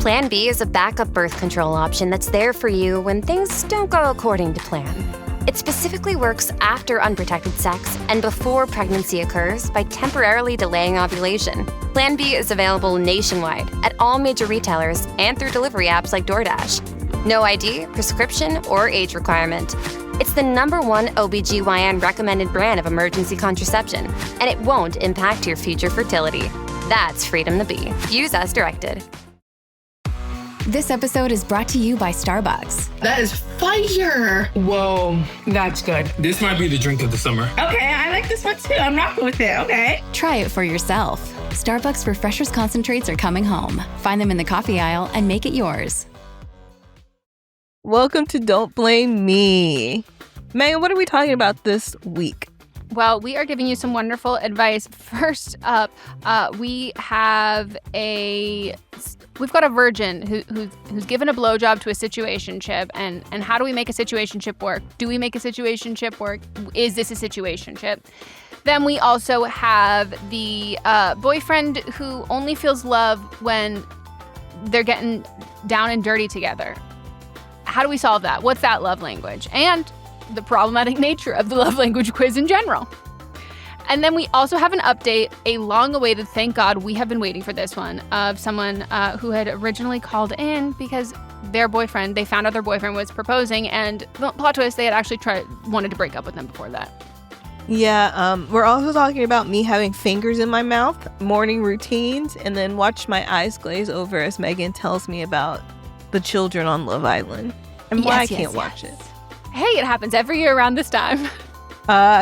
Plan B is a backup birth control option that's there for you when things don't go according to plan. It specifically works after unprotected sex and before pregnancy occurs by temporarily delaying ovulation. Plan B is available nationwide at all major retailers and through delivery apps like DoorDash. No ID, prescription, or age requirement. It's the #1 OBGYN recommended brand of emergency contraception, and it won't impact your future fertility. That's freedom to be. Use as directed. This episode is brought to you by Starbucks. That is fire. Whoa, that's good. This might be the drink of the summer. Okay, I like this one too. I'm rocking with it. Okay. Try it for yourself. Starbucks Refreshers concentrates are coming home. Find them in the coffee aisle and make it yours. Welcome to Don't Blame Me. Megan, what are we talking about this week? Well, we are giving you some wonderful advice. First up, we've got a virgin who's given a blowjob to a situationship, and how do we make a situationship work? Do we make a situationship work? Is this a situationship? Then we also have the boyfriend who only feels love when they're getting down and dirty together. How do we solve that? What's that love language? And the problematic nature of the love language quiz in general. And then we also have an update, a long-awaited, thank God we have been waiting for this one, of someone who had originally called in because they found out their boyfriend was proposing, and plot twist, they had actually wanted to break up with them before that. Yeah, we're also talking about me having fingers in my mouth, morning routines, and then watch my eyes glaze over as Megan tells me about the children on Love Island and why I can't watch it. Hey, it happens every year around this time.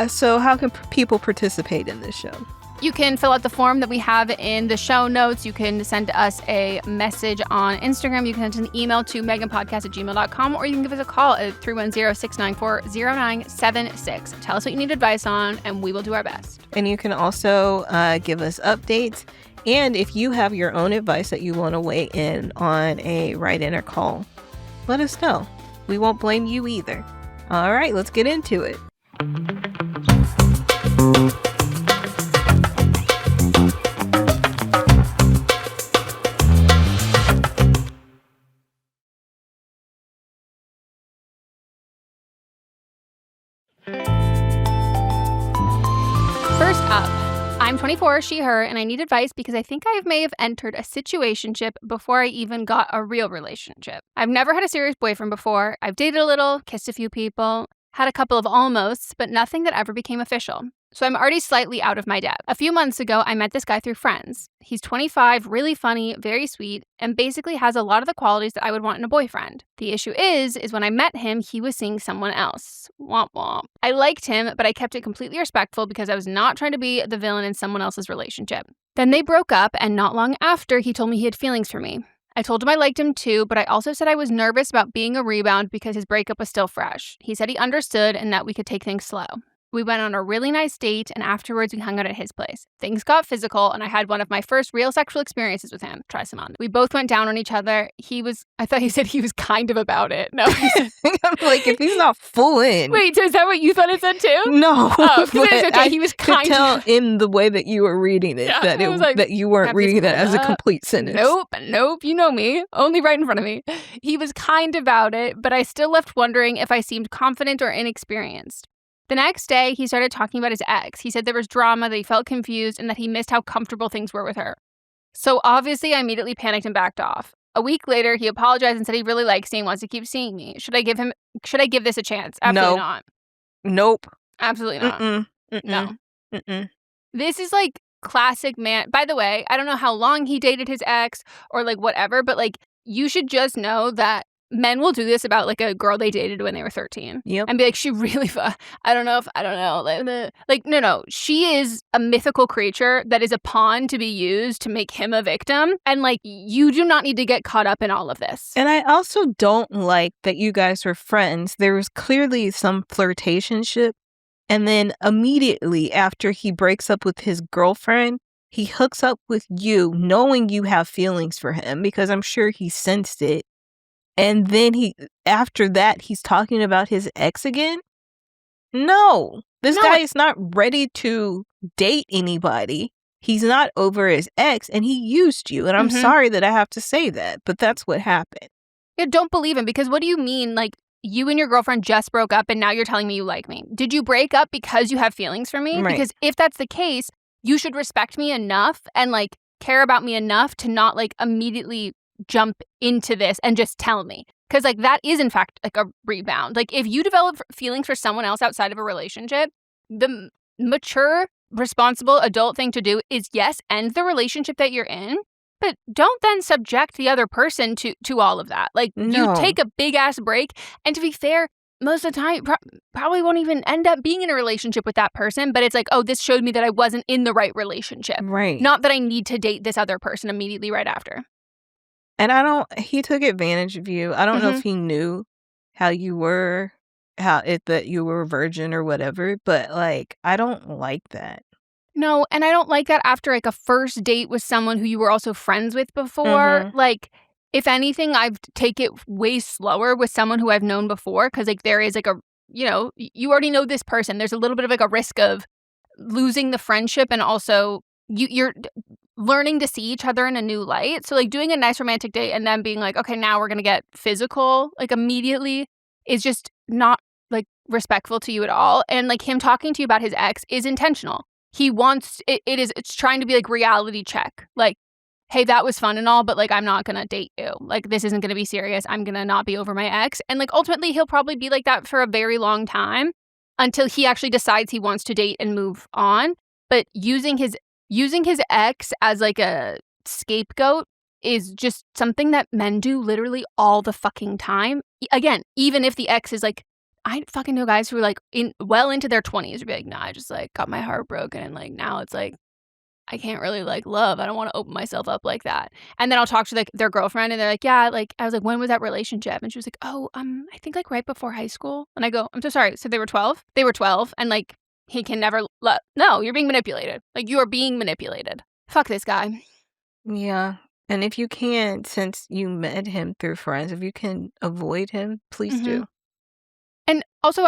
So how can people participate in this show? You can fill out the form that we have in the show notes. You can send us a message on Instagram. You can send an email to meghanpodcast@gmail.com, or you can give us a call at 310-694-0976. Tell us what you need advice on, and we will do our best. And you can also give us updates. And if you have your own advice that you want to weigh in on a write-in or call, let us know. We won't blame you either. All right, let's get into it. First up, I'm 24, she, her, and I need advice because I think I may have entered a situationship before I even got a real relationship. I've never had a serious boyfriend before. I've dated a little, kissed a few people, had a couple of almosts, but nothing that ever became official. So I'm already slightly out of my depth. A few months ago, I met this guy through friends. He's 25, really funny, very sweet, and basically has a lot of the qualities that I would want in a boyfriend. The issue is when I met him, he was seeing someone else. Womp womp. I liked him, but I kept it completely respectful because I was not trying to be the villain in someone else's relationship. Then they broke up, and not long after, he told me he had feelings for me. I told him I liked him too, but I also said I was nervous about being a rebound because his breakup was still fresh. He said he understood and that we could take things slow. We went on a really nice date, and afterwards we hung out at his place. Things got physical, and I had one of my first real sexual experiences with him. Try some on. We both went down on each other. I thought he said he was kind of about it. No. I'm like, if he's not full in. Wait, so is that what you thought it said too? No. Oh, it's okay. He was kind could tell in the way that you were reading it, that you weren't reading that as a complete sentence. Nope. You know me. Only right in front of me. He was kind about it, but I still left wondering if I seemed confident or inexperienced. The next day, he started talking about his ex. He said there was drama, that he felt confused, and that he missed how comfortable things were with her. So obviously, I immediately panicked and backed off. A week later, he apologized and said he really likes me and wants to keep seeing me. Should I give this a chance? Absolutely not. Nope. Absolutely not. No. This is like classic man. By the way, I don't know how long he dated his ex or like whatever, but like you should just know that men will do this about like a girl they dated when they were 13. Yep. And be like, she really, I don't know. Like, no. She is a mythical creature that is a pawn to be used to make him a victim. And like, you do not need to get caught up in all of this. And I also don't like that you guys were friends. There was clearly some flirtationship. And then immediately after he breaks up with his girlfriend, he hooks up with you knowing you have feelings for him because I'm sure he sensed it. And then after that, he's talking about his ex again? No, this guy is not ready to date anybody. he's not over his ex and he used you. And I'm sorry that I have to say that, but that's what happened. Yeah, don't believe him, because what do you mean? Like, you and your girlfriend just broke up and now you're telling me you like me. Did you break up because you have feelings for me? Right. Because if that's the case, you should respect me enough and like care about me enough to not like immediately jump into this and just tell me. Because like that is in fact like a rebound. Like if you develop feelings for someone else outside of a relationship, the mature, responsible adult thing to do is yes, end the relationship that you're in. But don't then subject the other person to all of that. Like, No. you take a big-ass break, and to be fair, most of the time, probably won't even end up being in a relationship with that person, but it's like, oh, this showed me that I wasn't in the right relationship. Right. Not that I need to date this other person immediately right after. And he took advantage of you. I don't know if he knew how you were, that you were a virgin or whatever, but, like, I don't like that. No, and I don't like that after, like, a first date with someone who you were also friends with before. Like, if anything, I've take it way slower with someone who I've known before, because, like, there is, like, a, you know, you already know this person. There's a little bit of, like, a risk of losing the friendship, and also you're learning to see each other in a new light. So, like, doing a nice romantic date and then being like, okay, now we're going to get physical, like, immediately is just not, like, respectful to you at all. And, like, him talking to you about his ex is intentional. He wants, it's trying to be like reality check. Like, hey, that was fun and all, but like, I'm not going to date you. Like, this isn't going to be serious. I'm going to not be over my ex. And like, ultimately, he'll probably be like that for a very long time until he actually decides he wants to date and move on. But using his ex as like a scapegoat is just something that men do literally all the fucking time. Again, even if the ex is like, I fucking know guys who are like well into their 20s would be like, nah, I just like got my heart broken. And like now it's like, I can't really like love. I don't want to open myself up like that. And then I'll talk to like their girlfriend and they're like, yeah, like I was like, when was that relationship? And she was like, oh, I think like right before high school. And I go, I'm so sorry. So they were 12? They were 12. And like, he can never no, you're being manipulated. Like you are being manipulated. Fuck this guy. Yeah. And if you can, since you met him through friends, if you can avoid him, please do. And also,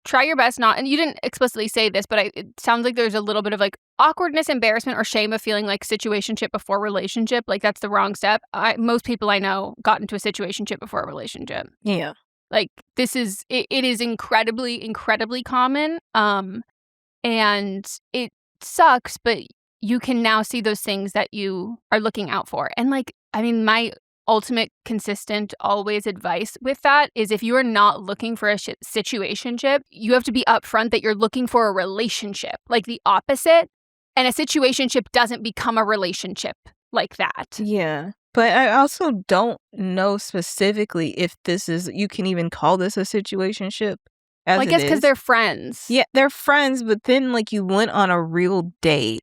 try your best not, and you didn't explicitly say this, but it sounds like there's a little bit of like awkwardness, embarrassment, or shame of feeling like situationship before relationship. Like that's the wrong step. Most people I know got into a situationship before a relationship. Yeah. Like this is, it is incredibly, incredibly common. And it sucks, but you can now see those things that you are looking out for. And like, I mean, my ultimate, consistent, always advice with that is if you are not looking for a situationship, you have to be upfront that you're looking for a relationship, like the opposite. And a situationship doesn't become a relationship like that. Yeah. But I also don't know specifically if you can even call this a situationship. Well, I guess because they're friends. Yeah, they're friends, but then like you went on a real date.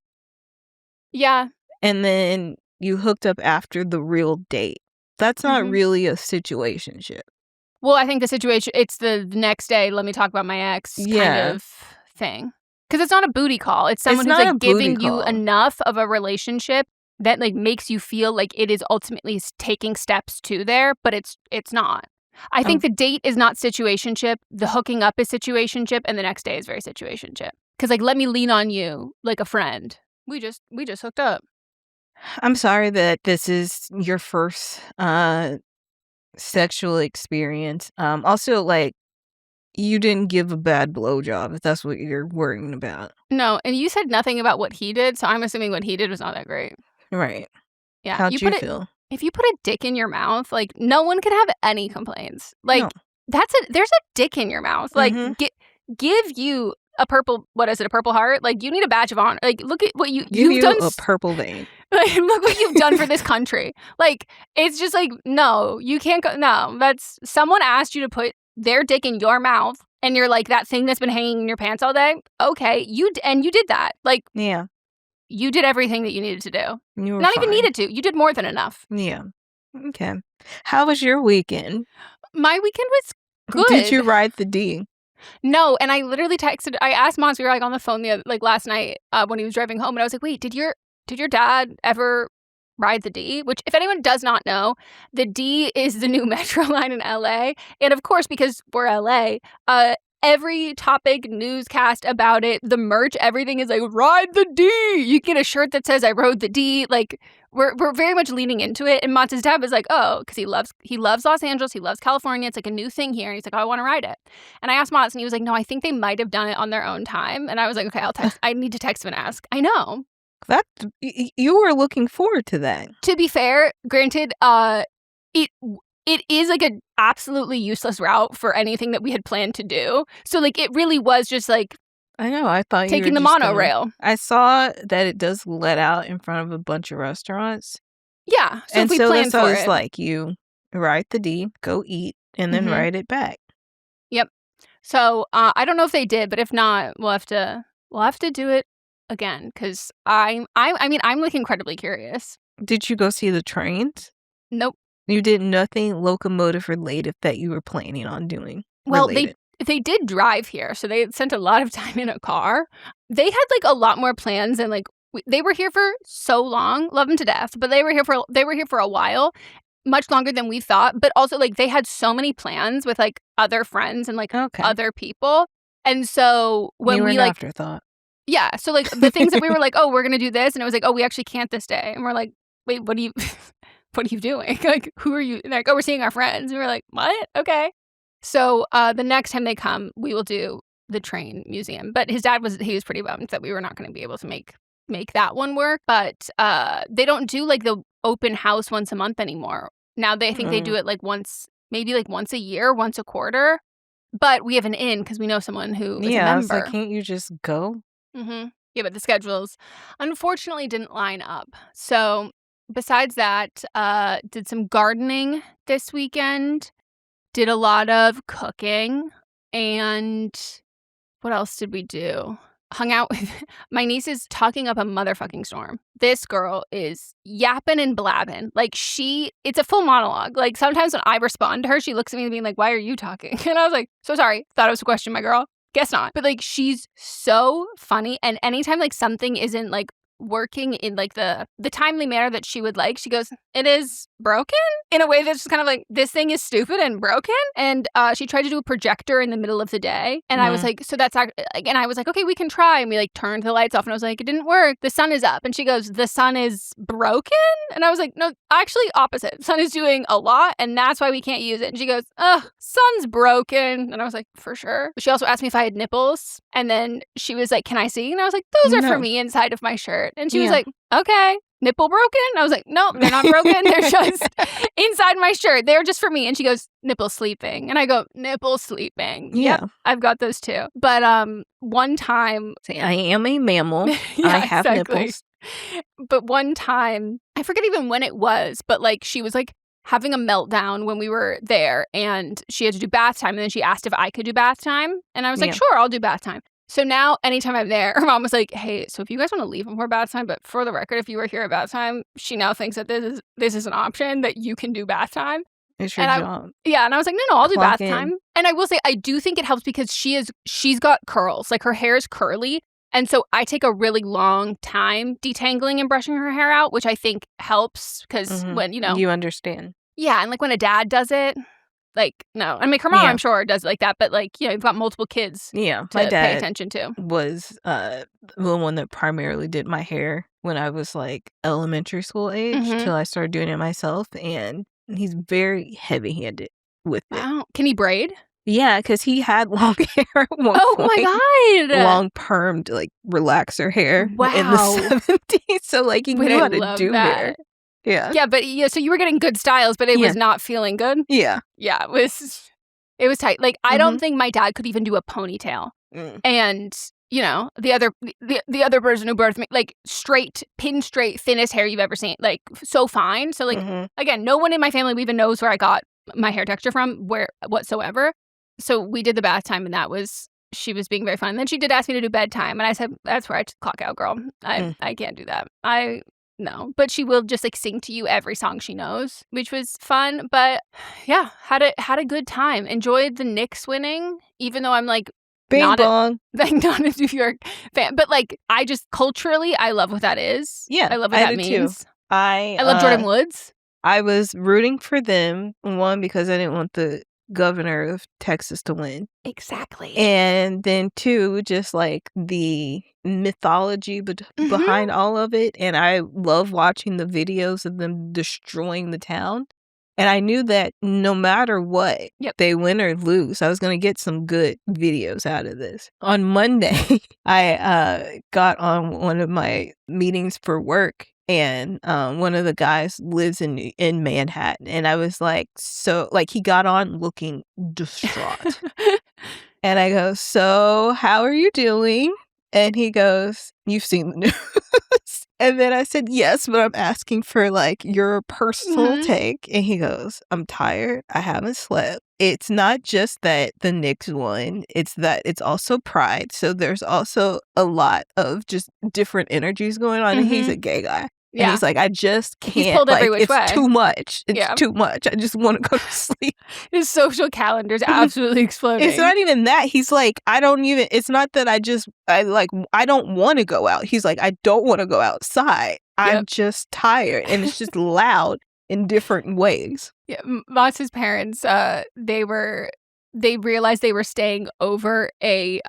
Yeah. And then you hooked up after the real date. That's not really a situationship. Well, I think the situation, it's the next day, let me talk about my ex kind of thing. Because it's not a booty call. It's someone who's like giving you enough of a relationship that like makes you feel like it is ultimately taking steps to there, but it's not. I think the date is not situationship. The hooking up is situationship, and the next day is very situationship. Because like, let me lean on you like a friend. We just hooked up. I'm sorry that this is your first sexual experience. Also, like, you didn't give a bad blowjob, if that's what you're worrying about. No, and you said nothing about what he did, so I'm assuming what he did was not that great. Right. Yeah. How'd you feel? If you put a dick in your mouth, like, no one could have any complaints. Like, No. There's a dick in your mouth. Like, give you a purple, what is it, a purple heart? Like, you need a badge of honor. Like, look at what you've done. A purple vein. Like, look what you've done for this country. Like, it's just like, no, you can't go. No, that's, someone asked you to put their dick in your mouth, and you're like, that thing that's been hanging in your pants all day? Okay, you did that. Like, yeah. You did everything that you needed to do. You were Not fine. even needed to. You did more than enough. Yeah. Okay. How was your weekend? My weekend was good. Did you ride the D? No, and I literally I asked Mons, we were like on the phone last night when he was driving home, and I was like, wait, did your dad ever ride the D? Which, if anyone does not know, the D is the new metro line in LA. And of course, because we're LA, every topic, newscast about it, the merch, everything is like, ride the D. You get a shirt that says I rode the D. Like, we're very much leaning into it. And Mott's dad was like, oh, because he loves Los Angeles. He loves California. It's like a new thing here. And he's like, oh, I want to ride it. And I asked Mott's and he was like, no, I think they might have done it on their own time. And I was like, okay, I need to text him and ask. I know. That you were looking forward to that. To be fair, granted, it is like an absolutely useless route for anything that we had planned to do. So like it really was just like I know. I thought taking you were the just monorail. I saw that it does let out in front of a bunch of restaurants. Yeah. So and if we so planned that's for it's it, like you ride the D, go eat, and then ride it back. Yep. So I don't know if they did, but if not, we'll have to do it again because I'm like incredibly curious. Did you go see the trains? Nope. You did nothing locomotive related that you were planning on doing. Well, related. they did drive here, so they spent a lot of time in a car. They had like a lot more plans, and like they were here for so long, love them to death, but they were here for a while, much longer than we thought. But also like they had so many plans with like other friends and like other people, and so when you were we an like afterthought. Yeah, so like the things that we were like, oh, we're gonna do this, and it was like, oh, we actually can't this day, and we're like, wait, what are you doing? Like, who are you? And like, oh, we're seeing our friends, and we're like, what? Okay. So the next time they come, we will do the train museum. But his dad was pretty bummed that we were not going to be able to make that one work. But they don't do like the open house once a month anymore. Now they think they do it like once a year, once a quarter. But we have an in because we know someone who is a member. I was like, can't you just go? Mm-hmm. Yeah, but the schedules unfortunately didn't line up. So besides that, did some gardening this weekend. Did a lot of cooking, and what else did we do? Hung out with my niece is talking up a motherfucking storm. This girl is yapping and blabbing. Like it's a full monologue. Like sometimes when I respond to her, she looks at me and being like, why are you talking? And I was like, so sorry. Thought it was a question, my girl. Guess not. But like she's so funny. And anytime like something isn't like working in like the timely manner that she would like, she goes, it is broken, in a way that's just kind of like, this thing is stupid and broken. And she tried to do a projector in the middle of the day, and I was like, so that's and I was like, okay, we can try. And we like turned the lights off, and I was like, it didn't work, the sun is up. And she goes, the sun is broken? And I was like, no, actually opposite, the sun is doing a lot, and that's why we can't use it. And she goes, sun's broken. And I was like, for sure. She also asked me if I had nipples, and then she was like, can I see? And I was like, those are for me inside of my shirt. And she was like, okay, nipple broken? I was like, no, they're not broken. They're just inside my shirt. They're just for me. And she goes, nipple sleeping. And I go, nipple sleeping. Yeah. Yep, I've got those too. But one time. See, I am a mammal. I have nipples. But one time, I forget even when it was, but like she was like having a meltdown when we were there, and she had to do bath time. And then she asked if I could do bath time. And I was like, sure, I'll do bath time. So now, anytime I'm there, her mom was like, hey, so if you guys want to leave before bath time, but for the record, if you were here at bath time, she now thinks that this is an option, that you can do bath time. It's your job. Yeah, and I was like, no, I'll do bath time. And I will say, I do think it helps because she's got curls. Like, her hair is curly. And so I take a really long time detangling and brushing her hair out, which I think helps because when, You understand. Yeah, and like when a dad does it, like, no. I mean, her mom, I'm sure, does like that. But, like, you've got multiple kids to my dad pay attention to. Was the one that primarily did my hair when I was, like, elementary school age till I started doing it myself. And he's very heavy-handed with it. Wow. Can he braid? Yeah, because he had long hair at one point. My God. Long permed, like, relaxer hair in the Wow. 70s. So, like, he knew how to do hair. Yeah. Yeah, but so you were getting good styles, but it was not feeling good? Yeah. Yeah, it was tight. Like, I don't think my dad could even do a ponytail. And, the other person who birthed me, like, pin straight, thinnest hair you've ever seen. Like, so fine. So, like, again, no one in my family even knows where I got my hair texture from, whatsoever. So we did the bath time, and she was being very fun. And then she did ask me to do bedtime, and I said, that's where I clock out, girl. I can't do that. No, but she will just like sing to you every song she knows, which was fun. But yeah, had a good time. Enjoyed the Knicks winning, even though I'm like not a New York fan. But like, I just culturally, I love what that is. Yeah, I love what that means. Too. I love Jordan Woods. I was rooting for them, one, because I didn't want the governor of Texas to win. Exactly. And then 2, just like the mythology behind all of it. And I love watching the videos of them destroying the town. And I knew that no matter what, they win or lose, I was going to get some good videos out of this. On Monday, I got on one of my meetings for work, and one of the guys lives in Manhattan. And I was like, he got on looking distraught. And I go, so how are you doing? And he goes, you've seen the news. And then I said, yes, but I'm asking for like your personal take. And he goes, I'm tired. I haven't slept. It's not just that the Knicks won. It's that it's also pride. So there's also a lot of just different energies going on. And he's a gay guy. And he's like, I just can't. He's pulled every which way. It's too much. It's too much. I just want to go to sleep. His social calendar's absolutely exploding. It's not even that. He's like, it's not that I don't want to go out. He's like, I don't want to go outside. I'm just tired. And it's just loud in different ways. Yeah. Motz's parents, they realized they were staying over a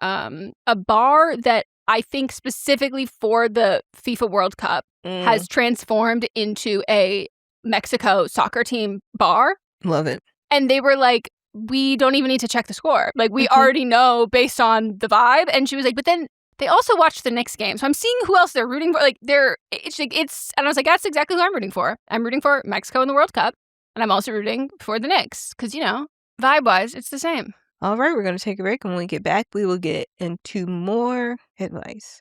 bar that I think specifically for the FIFA World Cup has transformed into a Mexico soccer team bar. Love it. And they were like, we don't even need to check the score. Like, we already know based on the vibe. And she was like, but then they also watched the Knicks game. So I'm seeing who else they're rooting for. Like, and I was like, that's exactly who I'm rooting for. I'm rooting for Mexico in the World Cup. And I'm also rooting for the Knicks. Because, vibe-wise, it's the same. All right, we're going to take a break. And when we get back, we will get into more advice.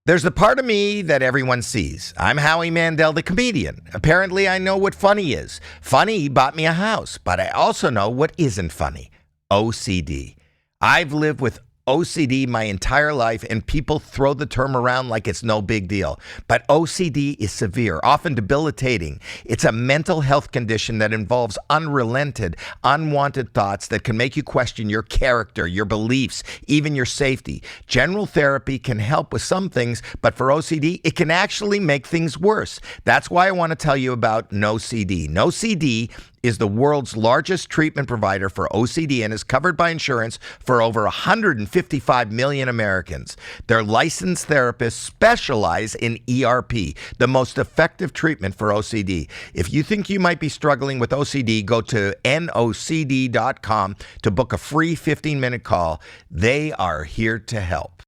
There's the part of me that everyone sees. I'm Howie Mandel, the comedian. Apparently, I know what funny is. Funny bought me a house, but I also know what isn't funny. OCD. I've lived with OCD my entire life, and people throw the term around like it's no big deal. But OCD is severe, often debilitating. It's a mental health condition that involves unrelented, unwanted thoughts that can make you question your character, your beliefs, even your safety. General therapy can help with some things, but for OCD, it can actually make things worse. That's why I want to tell you about NoCD. NoCD is the world's largest treatment provider for OCD and is covered by insurance for over 155 million Americans. Their licensed therapists specialize in ERP, the most effective treatment for OCD. If you think you might be struggling with OCD, go to nocd.com to book a free 15-minute call. They are here to help.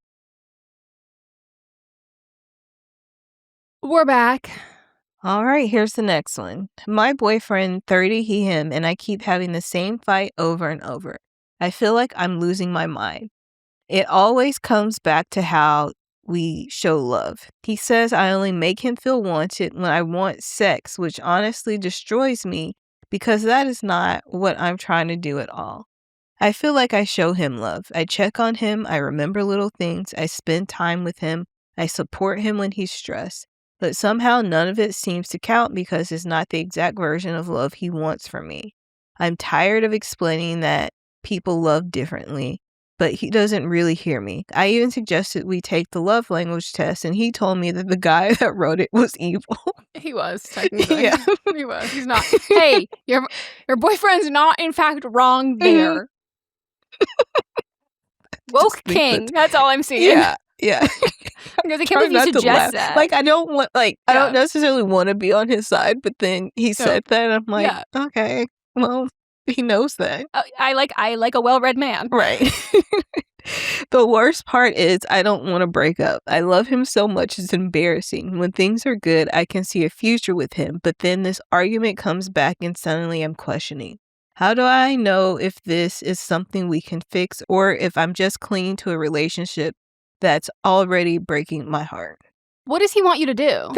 We're back. All right, here's the next one. My boyfriend, 30, he, him, and I keep having the same fight over and over. I feel like I'm losing my mind. It always comes back to how we show love. He says I only make him feel wanted when I want sex, which honestly destroys me because that is not what I'm trying to do at all. I feel like I show him love. I check on him. I remember little things. I spend time with him. I support him when he's stressed. But somehow none of it seems to count because it's not the exact version of love he wants from me. I'm tired of explaining that people love differently, but he doesn't really hear me. I even suggested we take the love language test, and he told me that the guy that wrote it was evil. He was, technically. Yeah. He was. He's not. Hey, your boyfriend's not, in fact, wrong there. Woke king. That's all I'm seeing. Yeah. Because I can't believe you suggest that. Like, I don't necessarily want to be on his side, but then he said that, and I'm like, okay, well, he knows that. I like a well-read man. Right. The worst part is I don't want to break up. I love him so much, it's embarrassing. When things are good, I can see a future with him, but then this argument comes back and suddenly I'm questioning. How do I know if this is something we can fix or if I'm just clinging to a relationship that's already breaking my heart? What does he want you to do?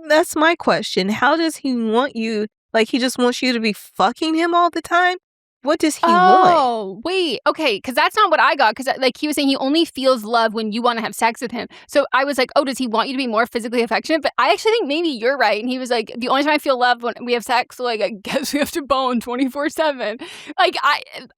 That's my question. How does he want you? Like, he just wants you to be fucking him all the time? What does he want? Oh, wait. Okay, because that's not what I got. Because he was saying he only feels love when you want to have sex with him. So I was like, oh, does he want you to be more physically affectionate? But I actually think maybe you're right. And he was like, the only time I feel love when we have sex, so like, I guess we have to bone 24/7. Like,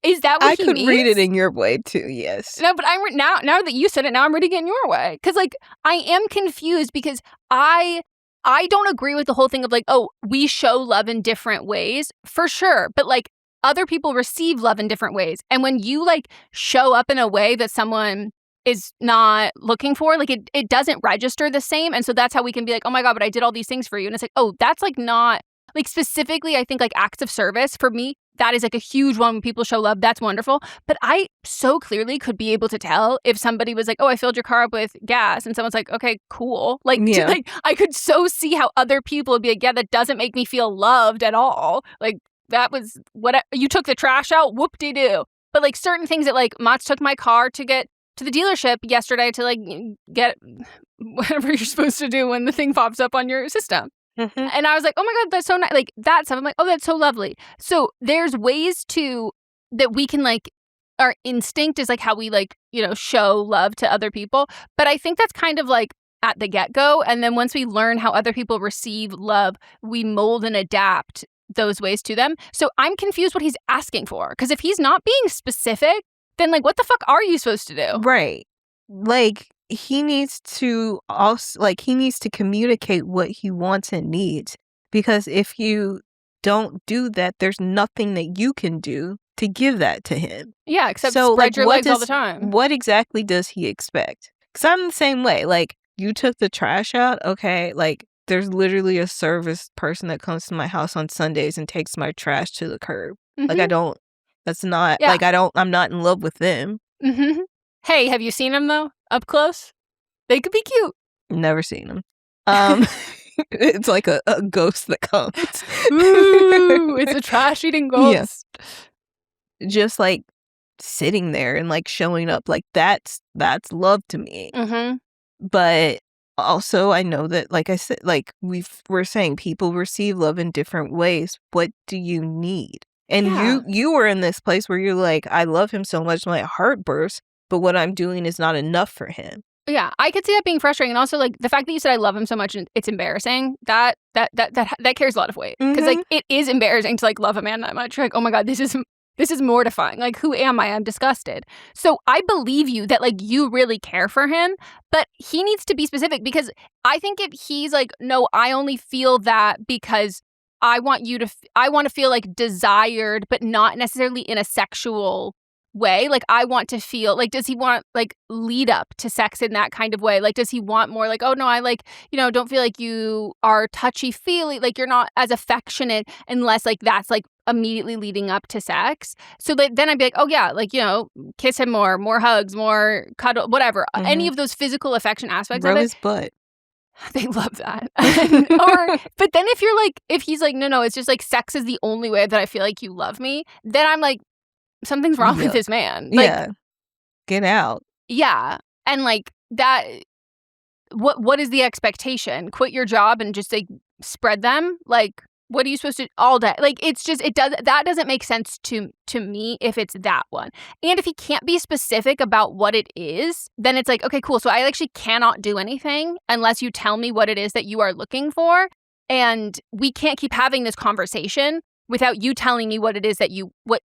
is that what he means? I could read it in your way too, yes. No, but now that you said it, now I'm reading it in your way. Because like, I am confused because I don't agree with the whole thing of like, oh, we show love in different ways, for sure. But like, other people receive love in different ways. And when you like show up in a way that someone is not looking for, like it doesn't register the same. And so that's how we can be like, oh my God, but I did all these things for you. And it's like, oh, that's like not like specifically, I think like acts of service for me, that is like a huge one when people show love. That's wonderful. But I so clearly could be able to tell if somebody was like, oh, I filled your car up with gas. And someone's like, okay, cool. Like, like I could so see how other people would be like, yeah, that doesn't make me feel loved at all. Like that was what you took the trash out. Whoop-de-doo. But like certain things that like Mats took my car to get to the dealership yesterday to like get whatever you're supposed to do when the thing pops up on your system. And I was like, oh my God, that's so nice. Like that stuff. I'm like, oh, that's so lovely. So there's ways that we can like, our instinct is like how we like, show love to other people. But I think that's kind of like at the get-go. And then once we learn how other people receive love, we mold and adapt those ways to them. So I'm confused what he's asking for. Because if he's not being specific, then like, what the fuck are you supposed to do? Right. Like, he needs to also, like, he needs to communicate what he wants and needs. Because if you don't do that, there's nothing that you can do to give that to him. Yeah, except spread your legs all the time. What exactly does he expect? Because I'm the same way. Like, you took the trash out, okay, like, there's literally a service person that comes to my house on Sundays and takes my trash to the curb. Like, I'm not in love with them. Hey, have you seen them though? Up close? They could be cute. Never seen them. It's like a ghost that comes. Ooh, it's a trash-eating ghost. Yeah. Just like sitting there and like showing up, like that's love to me. But also, I know that, like I said, like we're saying, people receive love in different ways. What do you need? And you were in this place where you're like, I love him so much, my heart bursts, but what I'm doing is not enough for him. Yeah, I could see that being frustrating. And also, like, the fact that you said I love him so much and it's embarrassing, that carries a lot of weight. Because, like, it is embarrassing to, like, love a man that much. You're like, oh my God, this is mortifying. Like, who am I? I'm disgusted. So I believe you that, like, you really care for him, but he needs to be specific. Because I think if he's like, no, I only feel that because I want to feel like desired, but not necessarily in a sexual way. Like, I want to feel like, does he want like lead up to sex in that kind of way? Like, does he want more like, oh no, I like, don't feel like you are touchy feely, like you're not as affectionate unless like that's like immediately leading up to sex. So then I'd be like, oh yeah, like, kiss him more hugs, more cuddle, whatever. Any of those physical affection aspects Rub of it. his butt. They love that. But then if he's like, no, it's just like sex is the only way that I feel like you love me, then I'm like, something's wrong with this man. Like, yeah. Get out. Yeah. And like that, what is the expectation? Quit your job and just like spread them? Like, what are you supposed to all day? Like, it's just, that doesn't make sense to me if it's that one. And if he can't be specific about what it is, then it's like, okay, cool. So I actually cannot do anything unless you tell me what it is that you are looking for. And we can't keep having this conversation without you telling me what it is that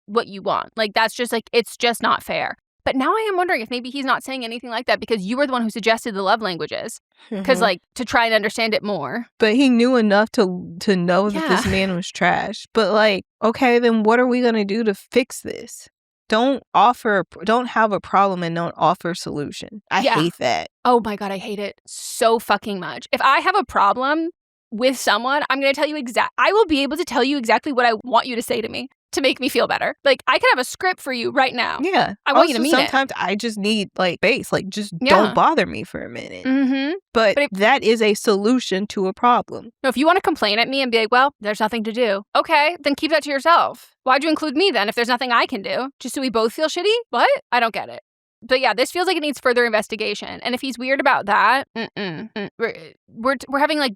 what you want. Like, that's just like, it's just not fair. But now I am wondering if maybe he's not saying anything like that because you were the one who suggested the love languages. Because like, to try and understand it more. But he knew enough to know that this man was trash. But like, okay, then what are we going to do to fix this? Don't have a problem and don't offer a solution. I hate that. Oh my God, I hate it so fucking much. If I have a problem with someone, I'm going to tell you I will be able to tell you exactly what I want you to say to me to make me feel better. Like, I could have a script for you right now. Yeah. I want you to mean sometimes I just need like space. Like, just don't bother me for a minute. But that is a solution to a problem. No, if you want to complain at me and be like, well, there's nothing to do. Okay, then keep that to yourself. Why'd you include me then if there's nothing I can do? Just so we both feel shitty? What? I don't get it. But yeah, this feels like it needs further investigation. And if he's weird about that, we're having like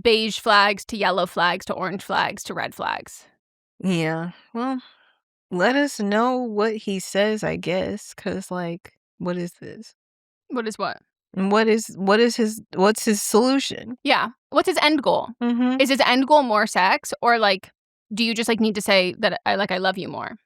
beige flags to yellow flags to orange flags to red flags. Yeah. Well, let us know what he says, I guess. Because like, what is this? What is what? And what's his solution? Yeah. What's his end goal? Is his end goal more sex, or like, do you just like need to say that I love you more?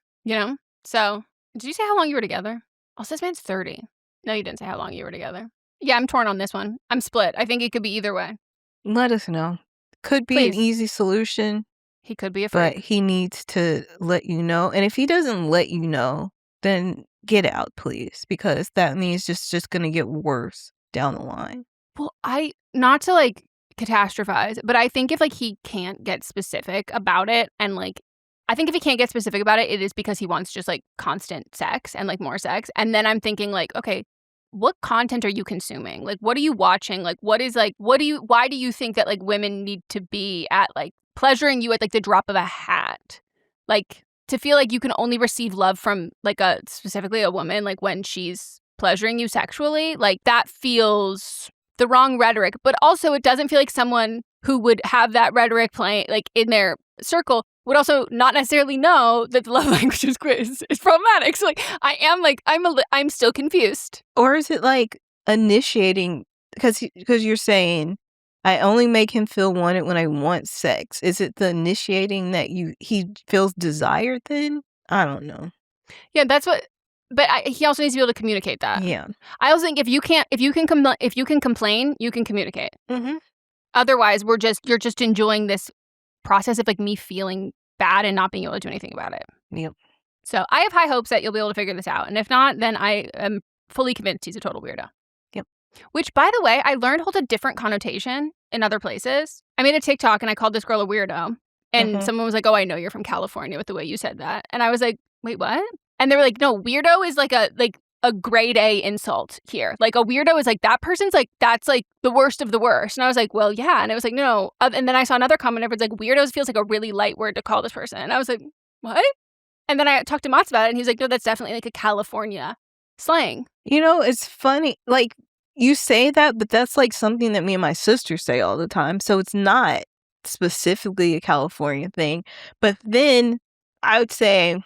So did you say how long you were together? Also, this man's 30. No, you didn't say how long you were together. Yeah, I'm torn on this one. I'm split. I think it could be either way. Let us know. Could be an easy solution. He could be a freak. But he needs to let you know. And if he doesn't let you know, then get out, please, because that means just going to get worse down the line. Well, not to like catastrophize, but I think if like he can't get specific about it, and like I think if he can't get specific about it, it is because he wants just like constant sex and like more sex. And then I'm thinking like, okay, what content are you consuming? Like, what are you watching? Like, why do you think that like women need to be at like pleasuring you at like the drop of a hat? Like, to feel like you can only receive love from like specifically a woman, like when she's pleasuring you sexually, like that feels the wrong rhetoric. But also it doesn't feel like someone who would have that rhetoric playing like in their circle would also not necessarily know that the love language is problematic. So like I'm still confused. Or is it like initiating, because you're saying I only make him feel wanted when I want sex. Is it the initiating that he feels desired then? I don't know. Yeah, that's what. But he also needs to be able to communicate that. Yeah. I also think if you can complain, you can communicate. Mm-hmm. Otherwise, you're just enjoying this process of like me feeling bad and not being able to do anything about it. Yep. So I have high hopes that you'll be able to figure this out. And if not, then I am fully convinced he's a total weirdo. Yep. Which, by the way, I learned holds a different connotation in other places. I made a TikTok and I called this girl a weirdo. And someone was like, oh, I know you're from California with the way you said that. And I was like, wait, what? And they were like, no, weirdo is like a grade A insult here. Like a weirdo is like, that person's like, that's like the worst of the worst. And I was like, well, yeah. And it was like, no. And then I saw another comment where it's like, weirdos feels like a really light word to call this person. And I was like, what? And then I talked to Mats about it and he's like, no, that's definitely like a California slang. You know, it's funny. Like you say that, but that's like something that me and my sister say all the time. So it's not specifically a California thing. But then I would say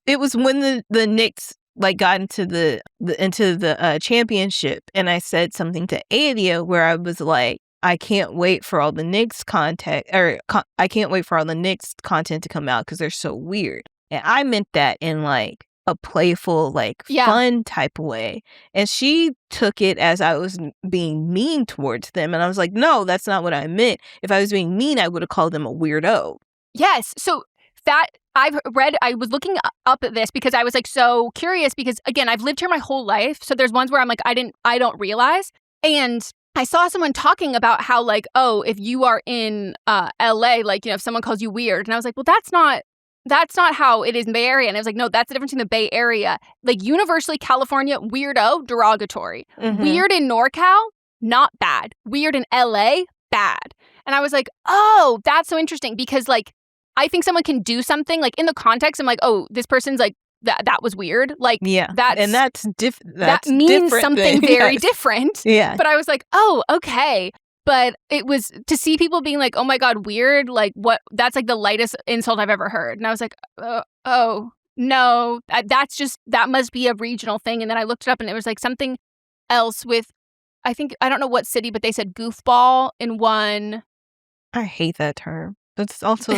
it was when the Knicks like got into the championship, and I said something to Adia where I was like, I can't wait for all the Knicks I can't wait for all the Knicks content to come out because they're so weird. And I meant that in like a playful, like fun type of way. And she took it as I was being mean towards them. And I was like, no, that's not what I meant. If I was being mean, I would have called them a weirdo. Yes. So that I was looking up at this because I was like so curious because again, I've lived here my whole life. So there's ones where I'm like, I don't realize. And I saw someone talking about how like, oh, if you are in LA, like, you know, if someone calls you weird. And I was like, well, that's not how it is in the Bay Area. And I was like, no, that's the difference in the Bay Area. Like universally California, weirdo, derogatory. Mm-hmm. Weird in NorCal, not bad. Weird in LA, bad. And I was like, oh, that's so interesting because like, I think someone can do something like in the context. I'm like, oh, this person's like, that was weird. Like, yeah, that means something very different. Yeah. But I was like, oh, okay. But it was to see people being like, oh my God, weird. Like what? That's like the lightest insult I've ever heard. And I was like, oh no, that must be a regional thing. And then I looked it up and it was like something else with, I don't know what city, but they said goofball in one. I hate that term. It's also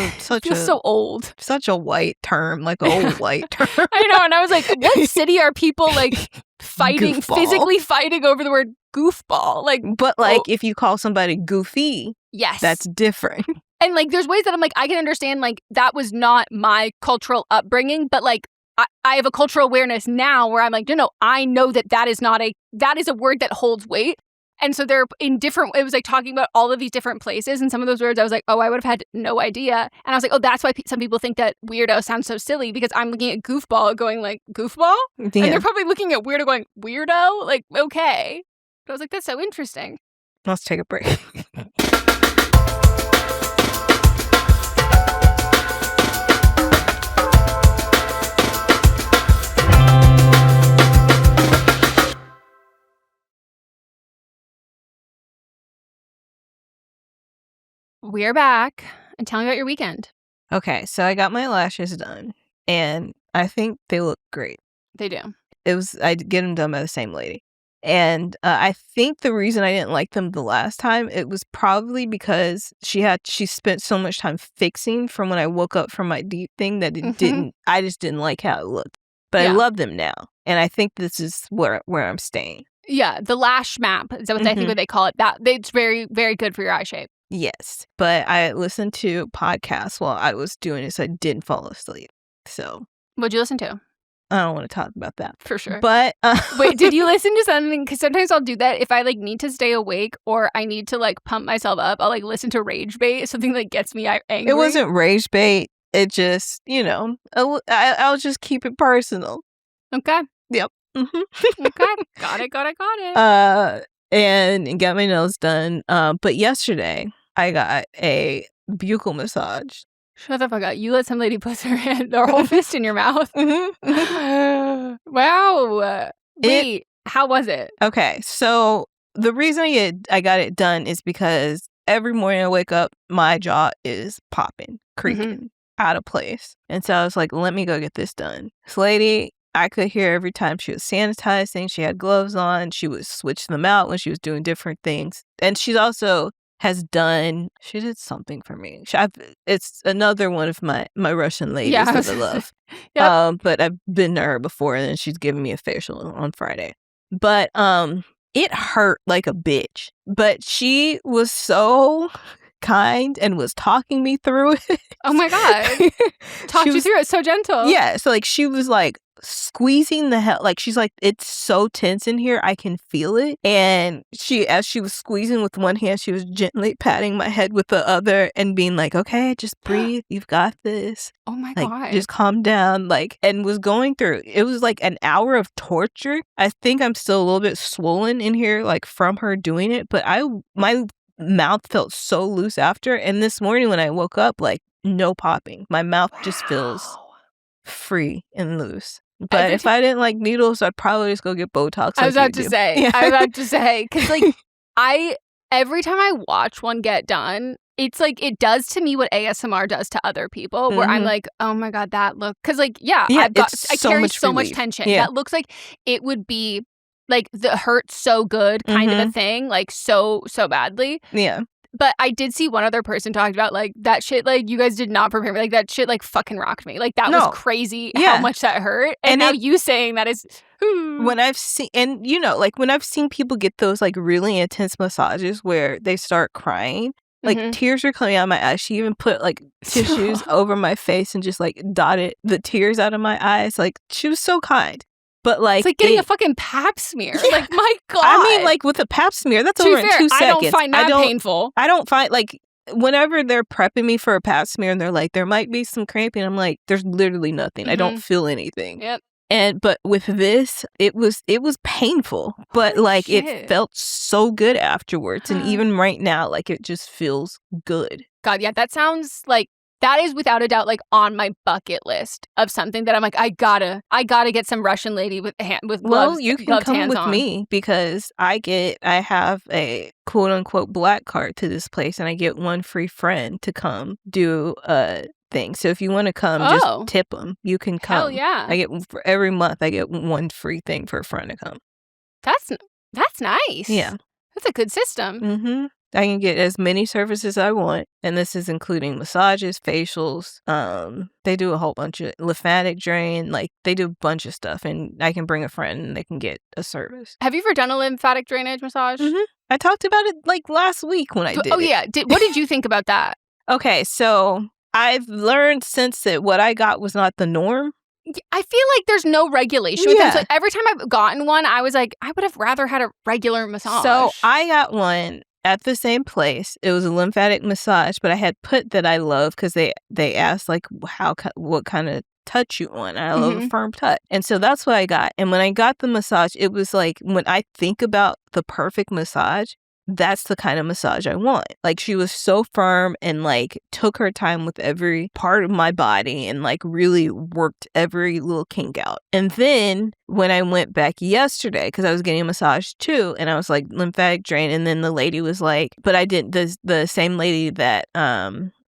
so old. Such a white term, like an old white term. I know, and I was like, what city are people like physically fighting over the word goofball? Like, but like if you call somebody goofy, yes, that's different. And like, there's ways that I'm like, I can understand like that was not my cultural upbringing, but like I have a cultural awareness now where I'm like, no, I know that is a word that holds weight. And so they're in different, it was like talking about all of these different places. And some of those words I was like, oh, I would have had no idea. And I was like, oh, that's why some people think that weirdo sounds so silly because I'm looking at goofball going like, goofball? Yeah. And they're probably looking at weirdo going, weirdo? Like, okay. But I was like, that's so interesting. Let's take a break. We're back. And tell me about your weekend. Okay, so I got my lashes done, and I think they look great. They do. I get them done by the same lady. And I think the reason I didn't like them the last time, it was probably because she spent so much time fixing from when I woke up from my deep thing that I just didn't like how it looked. But I love them now. And I think this is where I'm staying. Yeah, the lash map. Is that what I think what they call it? That it's very, very good for your eye shape. Yes. But I listened to podcasts while I was doing it, so I didn't fall asleep. So What'd you listen to? I don't want to talk about that. For sure. But Wait, did you listen to something? Because sometimes I'll do that if I like need to stay awake or I need to like pump myself up. I'll like listen to Rage Bait, something that gets me angry. It wasn't rage bait. It just, I'll just keep it personal. Okay. Yep. Okay. Got it. And got my nails done. But yesterday I got a buccal massage. Shut the fuck up. You let some lady put her whole fist in your mouth. Wow. Wait, how was it? Okay, so the reason I got it done is because every morning I wake up, my jaw is popping, creaking, out of place. And so I was like, let me go get this done. This lady, I could hear every time she was sanitizing. She had gloves on. She would switch them out when she was doing different things. And she also she did something for me. It's another one of my Russian ladies that I love. Yep. But I've been to her before, and then she's giving me a facial on Friday. But it hurt like a bitch. But she was so kind and was talking me through it. Oh my God. Talked you through it so gentle. Yeah. So like she was like squeezing the hell, like she's like, it's so tense in here, I can feel it. And as she was squeezing with one hand, she was gently patting my head with the other and being like, okay, just breathe, you've got this. Oh my like, God. just calm down. Like, and was going through, it was like an hour of torture. I think I'm still a little bit swollen in here, like from her doing it, but my mouth felt so loose after. And this morning when I woke up, like no popping, my mouth just feels free and loose. But if I didn't like needles, I'd probably just go get Botox. I was about to say, because like every time I watch one get done, it's like it does to me what ASMR does to other people, where I'm like, oh my God, that look, because like I carry so much tension. Yeah. That looks like it would be like the hurt so good kind of a thing, like so badly. Yeah. But I did see one other person talking about like that shit, like you guys did not prepare me. Like that shit like fucking rocked me. Like that was crazy how much that hurt. And now you saying that is when I've seen, and like when I've seen people get those like really intense massages where they start crying, like tears are coming out of my eyes. She even put like tissues over my face and just like dotted the tears out of my eyes. Like she was so kind. But like, it's like getting a fucking pap smear. Yeah. Like, my God. I mean, like with a pap smear, that's over in 2 seconds. I don't find that painful. I don't find, like, whenever they're prepping me for a pap smear and they're like, there might be some cramping, I'm like, there's literally nothing. I don't feel anything. Yep. But with this, it was painful, but like it felt so good afterwards. And even right now, like it just feels good. God, yeah, that sounds like, that is without a doubt like on my bucket list of something that I'm like, I gotta get some Russian lady with gloves. Well, you can come with me because I have a quote unquote black card to this place, and I get one free friend to come do a thing. So if you want to come, just tip them. You can come. Hell yeah! I get for every month. I get one free thing for a friend to come. That's nice. Yeah, that's a good system. Mm-hmm. I can get as many services I want, and this is including massages, facials. They do a whole bunch of lymphatic drain, like they do a bunch of stuff, and I can bring a friend and they can get a service. Have you ever done a lymphatic drainage massage? Mm-hmm. I talked about it like last week when I did. Oh yeah, what did you think about that? Okay, so I've learned since that what I got was not the norm. I feel like there's no regulation with them. So every time I've gotten one, I was like, I would have rather had a regular massage. So I got one at the same place. It was a lymphatic massage, but I had put that I love because they asked like what kind of touch you want. I love a firm touch. And so that's what I got. And when I got the massage, it was like, when I think about the perfect massage, that's the kind of massage I want. Like she was so firm and like took her time with every part of my body and like really worked every little kink out. And then when I went back yesterday, because I was getting a massage too, and I was like lymphatic drain, and then the lady was like, but I didn't, the same lady that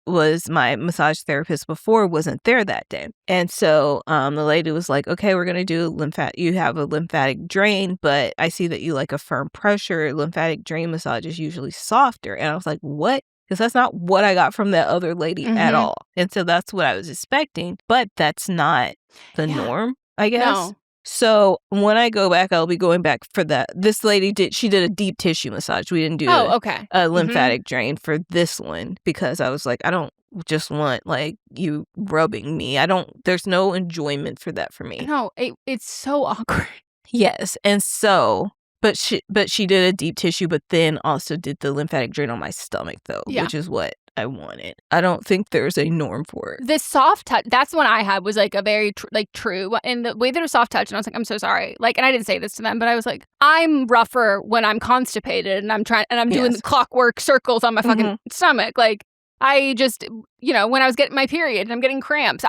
was my massage therapist before wasn't there that day. And so the lady was like, okay, we're going to do you have a lymphatic drain, but I see that you like a firm pressure. Lymphatic drain massage is usually softer. And I was like, what? Because that's not what I got from that other lady at all. And so that's what I was expecting, but that's not the norm, I guess. No. So when I go back, I'll be going back for that. This lady did a deep tissue massage. We didn't do a lymphatic drain for this one because I was like, I don't just want like you rubbing me. There's no enjoyment for that for me. No, it's so awkward. Yes. And so, but she did a deep tissue, but then also did the lymphatic drain on my stomach though, which is what I wanted. I don't think there's a norm for it. The soft touch, that's the one I had, was like a very true. And the way that it was soft touch, and I was like, I'm so sorry. Like, and I didn't say this to them, but I was like, I'm rougher when I'm constipated and I'm doing the clockwork circles on my fucking stomach. Like, I just, when I was getting my period and I'm getting cramps,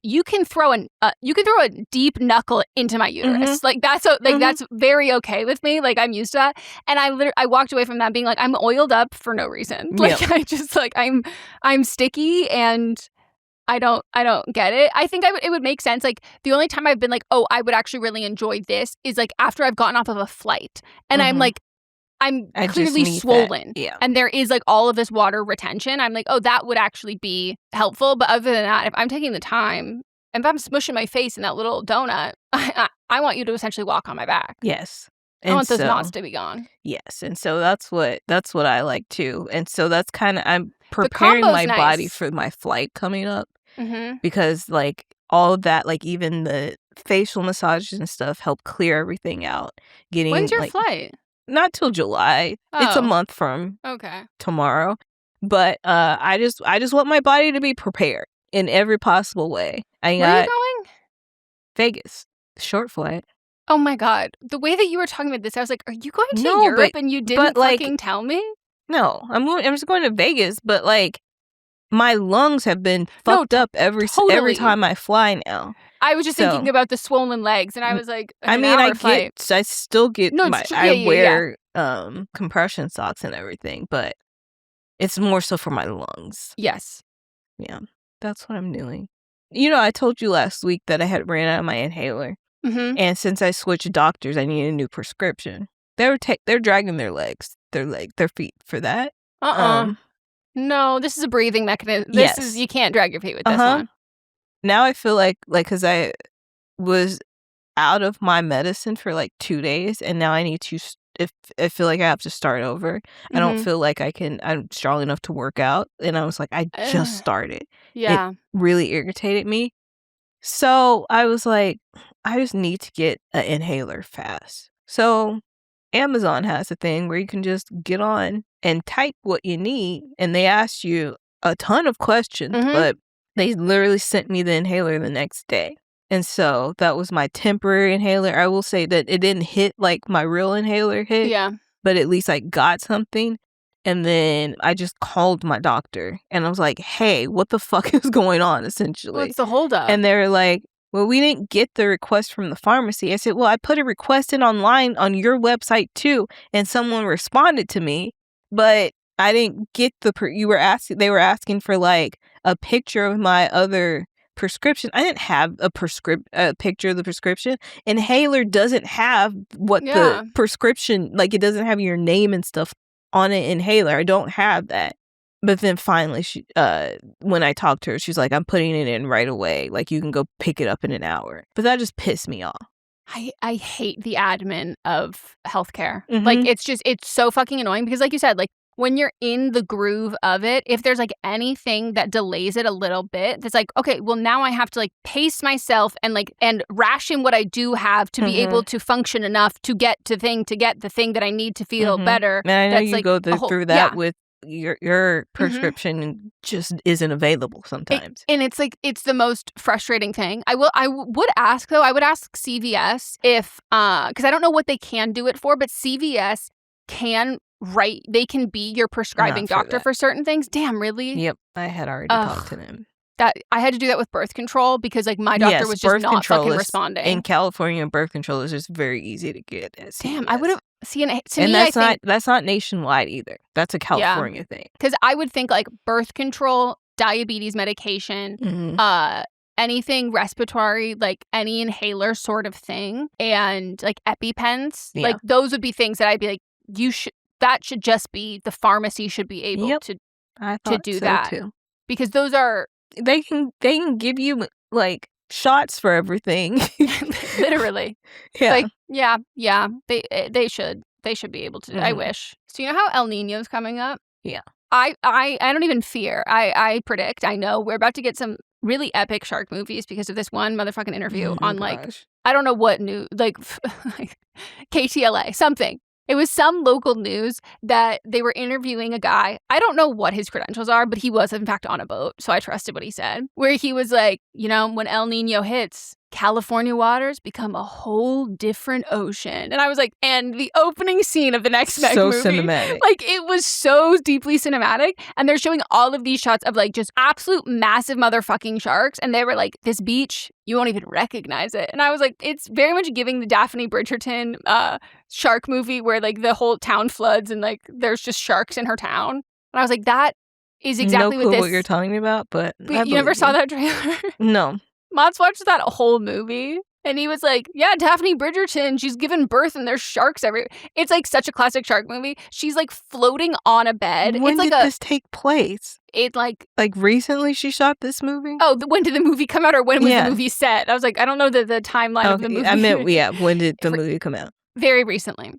you can throw a deep knuckle into my uterus. Like that's that's very okay with me. Like I'm used to that. And I walked away from that being like, I'm oiled up for no reason. Like I just like, I'm sticky and I don't get it. I think it would make sense. Like the only time I've been like, oh, I would actually really enjoy this is like after I've gotten off of a flight and I'm like, I'm clearly swollen. Yeah. And there is like all of this water retention. I'm like, oh, that would actually be helpful. But other than that, if I'm taking the time, if I'm smushing my face in that little donut, I want you to essentially walk on my back. Yes. I want those knots to be gone. Yes. And so that's what I like too. And so that's kind of, I'm preparing my body for my flight coming up because like all of that, like even the facial massages and stuff help clear everything out. When's your flight? Not till July. Oh. It's a month from tomorrow. But I just want my body to be prepared in every possible way. Where are you going? Vegas. Short flight. Oh my God. The way that you were talking about this, I was like, are you going to Europe and you didn't fucking tell me? No, I'm just going to Vegas, but like my lungs have been fucked up every time I fly now. I was just thinking about the swollen legs, and I was like, I still get I wear compression socks and everything, but it's more so for my lungs. Yes. Yeah, that's what I'm doing. I told you last week that I had ran out of my inhaler, and since I switched doctors, I need a new prescription. They're dragging their feet for that. No, this is a breathing mechanism. You can't drag your feet with this one. Now I feel like because I was out of my medicine for like 2 days and now I need to, I feel like I have to start over. I don't feel like I'm strong enough to work out. And I was like, I just started. Yeah. It really irritated me. So I was like, I just need to get an inhaler fast. So Amazon has a thing where you can just get on and type what you need. And they ask you a ton of questions, but they literally sent me the inhaler the next day. And so that was my temporary inhaler. I will say that it didn't hit like my real inhaler hit. Yeah. But at least I got something. And then I just called my doctor. And I was like, hey, what the fuck is going on, essentially? What's the holdup? And they were like, well, we didn't get the request from the pharmacy. I said, well, I put a request in online on your website too. And someone responded to me. But I didn't get they were asking for like a picture of my other prescription. I didn't have a picture of the prescription. Inhaler doesn't have the prescription, like it doesn't have your name and stuff on an inhaler. I don't have that. But then finally, she, when I talked to her, she's like, I'm putting it in right away. Like you can go pick it up in an hour. But that just pissed me off. I hate the admin of healthcare. Like it's so fucking annoying because like you said, like when you're in the groove of it, if there's like anything that delays it a little bit, that's like, okay, well now I have to like pace myself and ration what I do have to be able to function enough to get the thing that I need to feel better. And I know you go through that with your prescription just isn't available sometimes. And it's like, it's the most frustrating thing. I would ask CVS if, because I don't know what they can do it for, but CVS they can be your prescribing doctor for certain things. Damn, really? Yep. I had already talked to them. That I had to do that with birth control because like my doctor was just not fucking responding. In California, birth control is just very easy to get. Damn, I would have seen it. And that's not nationwide either. That's a California thing. Because I would think like birth control, diabetes medication, anything respiratory, like any inhaler sort of thing, and like EpiPens, like those would be things that I'd be like, that should just be, the pharmacy should be able to do that too. Because those are, they can give you like shots for everything. Literally. Yeah. Like, yeah. They should be able to. I wish. So you know how El Nino's coming up? Yeah. I don't even fear. I predict. I know we're about to get some really epic shark movies because of this one motherfucking interview on like I don't know what new like KTLA something. It was some local news that they were interviewing a guy. I don't know what his credentials are, but he was in fact on a boat, so I trusted what he said. Where he was like, you know, when El Nino hits, California waters become a whole different ocean. And I was like, and the opening scene of the next Meg movie. So cinematic. Like, it was so deeply cinematic. And they're showing all of these shots of, like, just absolute massive motherfucking sharks. And they were like, this beach, you won't even recognize it. And I was like, it's very much giving the Daphne Bridgerton shark movie where, like, the whole town floods and, like, there's just sharks in her town. And I was like, that is exactly no clue what you're talking me about, but you never saw that trailer? No. Mott's watched that whole movie, and he was like, yeah, Daphne Bridgerton, she's given birth, and there's sharks everywhere. It's, like, such a classic shark movie. She's, like, floating on a bed. When it's did like this take place? It, like... Like, recently she shot this movie? Oh, when did the movie come out, or when was the movie set? I was like, I don't know the timeline of the movie. I meant, when did the movie come out? Very recently.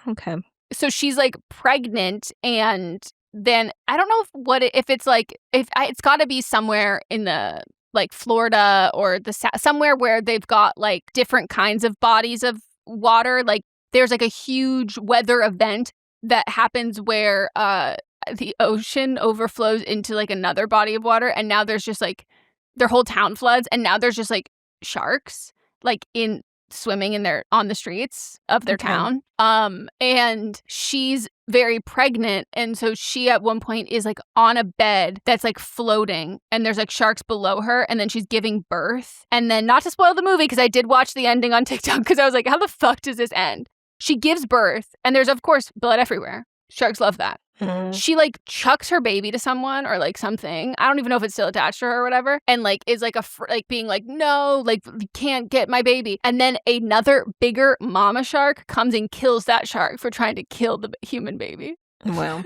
Okay. So she's, like, pregnant, and then, I don't know if it's, like... it's gotta be somewhere in the... like Florida or somewhere where they've got like different kinds of bodies of water. Like there's like a huge weather event that happens where the ocean overflows into like another body of water. And now there's just like their whole town floods. And now there's just like sharks like in swimming in on the streets of their town. And she's very pregnant, and so she at one point is like on a bed that's like floating, and there's like sharks below her, and then she's giving birth. And then, not to spoil the movie, because I did watch the ending on TikTok, because I was like, how the fuck does this end? She gives birth, and there's of course blood everywhere. Sharks love that. She like chucks her baby to someone or like something. I don't even know if it's still attached to her or whatever. And like is like like being like, no, like you can't get my baby. And then another bigger mama shark comes and kills that shark for trying to kill the human baby. Wow.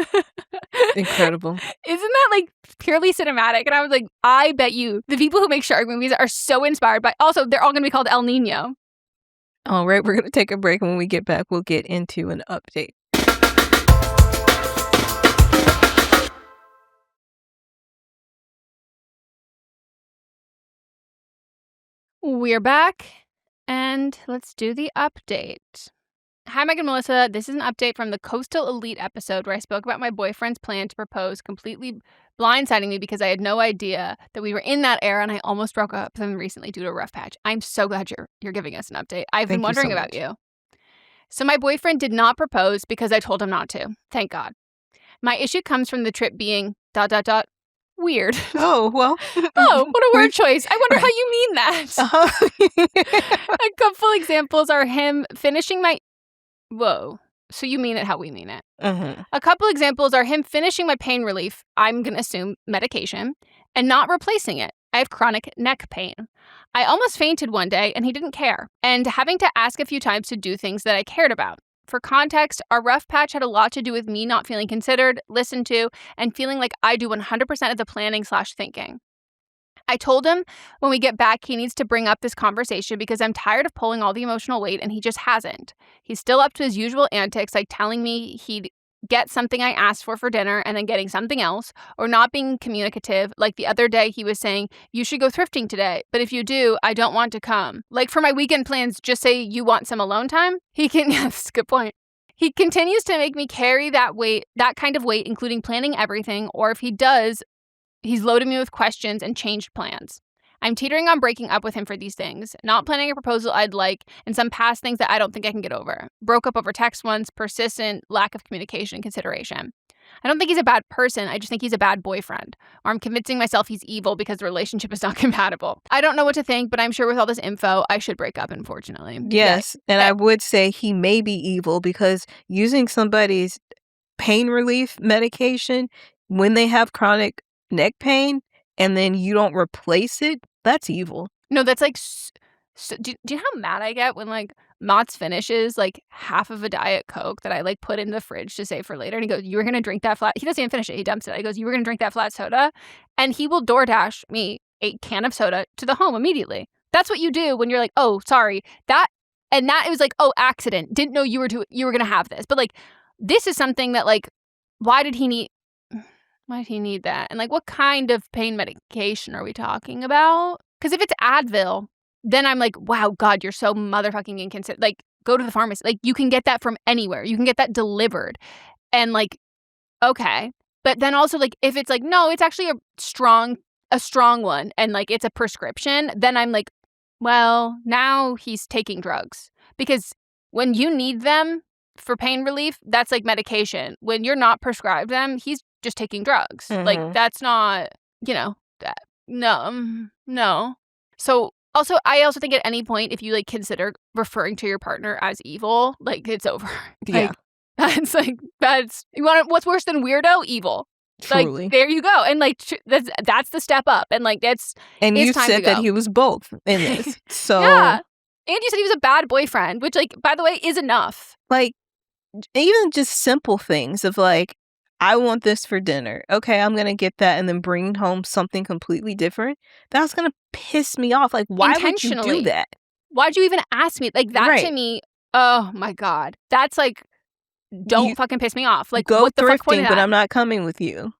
Incredible. Isn't that like purely cinematic? And I was like, I bet you the people who make shark movies are so inspired by, also they're all going to be called El Nino. All right, we're going to take a break, and when we get back, we'll get into an update. We're back, and let's do the update. Hi, Meghan and Melisa. This is an update from the Coastal Elite episode where I spoke about my boyfriend's plan to propose, completely blindsiding me because I had no idea that we were in that era, and I almost broke up with him recently due to a rough patch. I'm so glad you're giving us an update. I've been wondering about you. So my boyfriend did not propose because I told him not to. Thank God. My issue comes from the trip being ... weird. Oh, well. Oh, what a word choice. I wonder how you mean that. A couple examples are him finishing my... Whoa. So you mean it how we mean it. A couple examples are him finishing my pain relief, I'm going to assume medication, and not replacing it. I have chronic neck pain. I almost fainted one day, and he didn't care, and having to ask a few times to do things that I cared about. For context, our rough patch had a lot to do with me not feeling considered, listened to, and feeling like I do 100% of the planning/thinking. I told him when we get back he needs to bring up this conversation because I'm tired of pulling all the emotional weight and he just hasn't. He's still up to his usual antics, like telling me he'd get something I asked for dinner and then getting something else, or not being communicative. Like the other day he was saying, you should go thrifting today, but if you do, I don't want to come. Like for my weekend plans, just say you want some alone time? That's a good point. He continues to make me carry that kind of weight, including planning everything, or if he does, he's loaded me with questions and changed plans. I'm teetering on breaking up with him for these things, not planning a proposal I'd like, and some past things that I don't think I can get over. Broke up over text once, persistent lack of communication and consideration. I don't think he's a bad person, I just think he's a bad boyfriend. Or I'm convincing myself he's evil because the relationship is not compatible. I don't know what to think, but I'm sure with all this info, I should break up, unfortunately. Yes, and I would say he may be evil because using somebody's pain relief medication when they have chronic neck pain and then you don't replace it, that's evil. No, that's like, do you know how mad I get when like Mott's finishes like half of a Diet Coke that I like put in the fridge to save for later, and he goes, you were going to drink that flat, he doesn't even finish it, he dumps it. He goes, you were going to drink that flat soda, and he will DoorDash me a can of soda to the home immediately. That's what you do when you're like, oh, sorry. And that it was like, oh, accident. Didn't know you were going to have this. But like, this is something that like, why did he need that? And like, what kind of pain medication are we talking about? Because if it's Advil, then I'm like, wow, God, you're so motherfucking inconsiderate. Like, go to the pharmacy. Like, you can get that from anywhere. You can get that delivered. And like, okay. But then also like, if it's like, no, it's actually a strong one. And like, it's a prescription. Then I'm like, well, now he's taking drugs. Because when you need them for pain relief, that's like medication. When you're not prescribed them, he's just taking drugs. Like, that's not, that. No. So also, I also think at any point, if you like consider referring to your partner as evil, like it's over. Yeah. Like, that's what's worse than weirdo? Evil. Truly. Like, there you go. And like, that's the step up. And like, and you time said to go. that he was both in this. So yeah. And you said he was a bad boyfriend, which like, by the way, is enough. like, even just simple things of like, I want this for dinner. Okay, I'm going to get that and then bring home something completely different. That's going to piss me off. Like, why would you do that? Why'd you even ask me? Like, that to me, oh my God. That's like, don't fucking piss me off. Like, go what the thrifting, fuck but I'm not coming with you.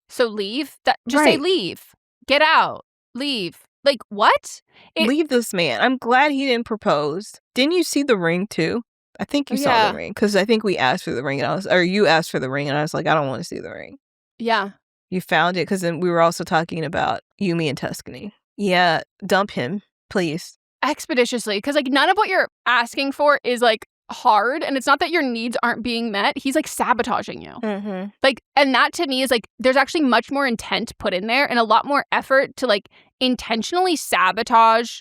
So leave? Just say leave. Get out. Leave. Like, what? Leave this man. I'm glad he didn't propose. Didn't you see the ring too? I think you saw the ring because I think we asked for the ring you asked for the ring and I was like, I don't want to see the ring. Yeah. You found it because then we were also talking about Yumi and Tuscany. Yeah, dump him, please. Expeditiously. Because like none of what you're asking for is like hard. And it's not that your needs aren't being met. He's like sabotaging you. Mm-hmm. Like, and that to me is like, there's actually much more intent put in there and a lot more effort to like intentionally sabotage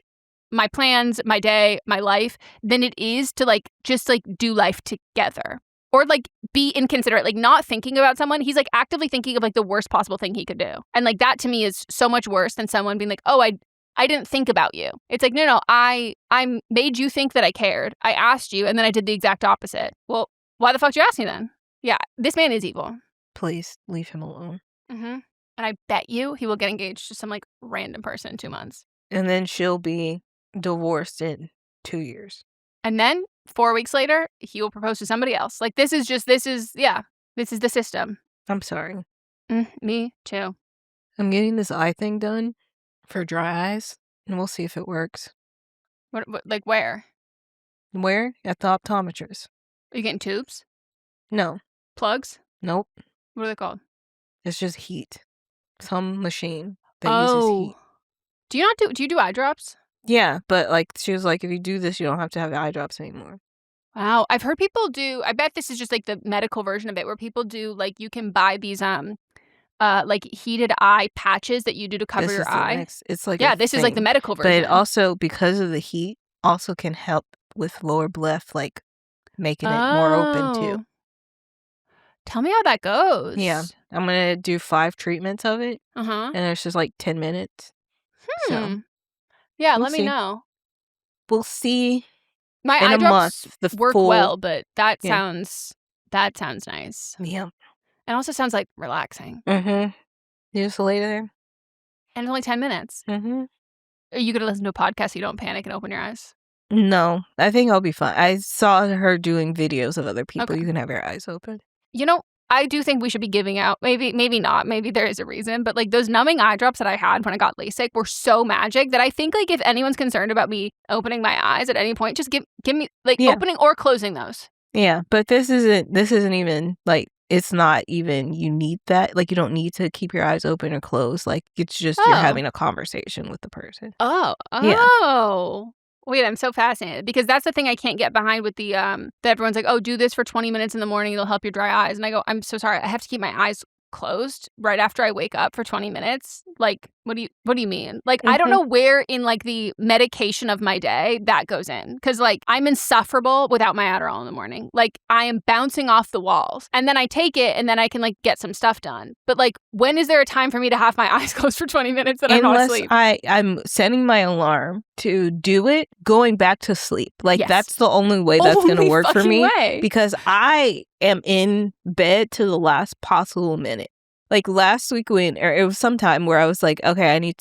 my plans, my day, my life, than it is to like just like do life together or like be inconsiderate, like not thinking about someone. He's like actively thinking of like the worst possible thing he could do. And like that to me is so much worse than someone being like, oh, I didn't think about you. It's like, no, I made you think that I cared. I asked you and then I did the exact opposite. Well, why the fuck did you ask me then? Yeah, this man is evil. Please leave him alone. Mm-hmm. And I bet you he will get engaged to some like random person in 2 months. And then she'll be divorced in 2 years. And then 4 weeks later, he will propose to somebody else. Like, this is the system. I'm sorry. Me too. I'm getting this eye thing done for dry eyes, and we'll see if it works. What like where? Where? At the optometrist. Are you getting tubes? No. Plugs? Nope. What are they called? It's just heat. Some machine that uses heat. Do you do eye drops? Yeah, but like she was like, if you do this, you don't have to have eye drops anymore. Wow. I've heard people do, I bet this is just like the medical version of it where people do like you can buy these like heated eye patches that you do to cover your eye. It's like this is like the medical version. But it also, because of the heat, also can help with lower breath, like making it more open too. Tell me how that goes. Yeah. I'm going to do 5 treatments of it. Uh-huh. And it's just like 10 minutes. So, yeah, we'll let me know. We'll see. My in eye a drops month, work well, but that sounds nice. Yeah. It also sounds like relaxing. Mm-hmm. You just lay there. And it's only 10 minutes. Mm-hmm. Are you going to listen to a podcast so you don't panic and open your eyes? No, I think I'll be fine. I saw her doing videos of other people. Okay. You can have your eyes open. You know, I do think we should be giving out, maybe not, maybe there is a reason, but like those numbing eye drops that I had when I got LASIK were so magic that I think like if anyone's concerned about me opening my eyes at any point, just give me like opening or closing those. Yeah, but this isn't even like, it's not even, you need that. Like, you don't need to keep your eyes open or closed. Like, it's just you're having a conversation with the person. Oh. Wait, I'm so fascinated because that's the thing I can't get behind with the that everyone's like, oh, do this for 20 minutes in the morning, it'll help your dry eyes. And I go, I'm so sorry, I have to keep my eyes closed right after I wake up for 20 minutes. Like, what do you mean? Like, I don't know where in like the medication of my day that goes in. Because like I'm insufferable without my Adderall in the morning. Like I am bouncing off the walls. And then I take it and then I can like get some stuff done. But like when is there a time for me to have my eyes closed for 20 minutes that I'm not asleep? I'm setting my alarm to do it going back to sleep. Like that's the only way that's going to work for me. Because I am in bed to the last possible minute. Like last week or it was sometime where I was like, okay,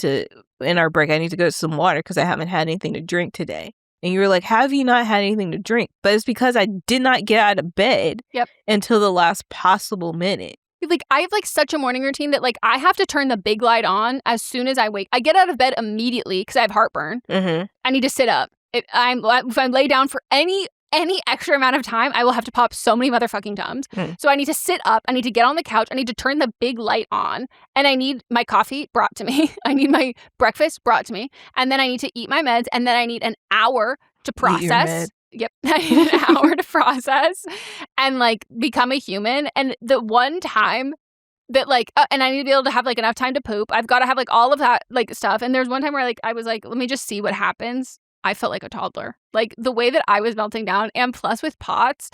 in our break, I need to go to some water because I haven't had anything to drink today. And you were like, have you not had anything to drink? But it's because I did not get out of bed until the last possible minute. Like, I have like such a morning routine that like I have to turn the big light on as soon as I wake. I get out of bed immediately because I have heartburn. I need to sit up. If I lay down for any extra amount of time, I will have to pop so many motherfucking Tums. So I need to sit up. I need to get on the couch. I need to turn the big light on. And I need my coffee brought to me. I need my breakfast brought to me. And then I need to eat my meds. And then I need an hour to process. Yep. I need an hour to process and like become a human. And the one time that like, and I need to be able to have like enough time to poop. I've got to have like all of that like stuff. And there's one time where like I was like, let me just see what happens. I felt like a toddler. Like the way that I was melting down, and plus with POTS,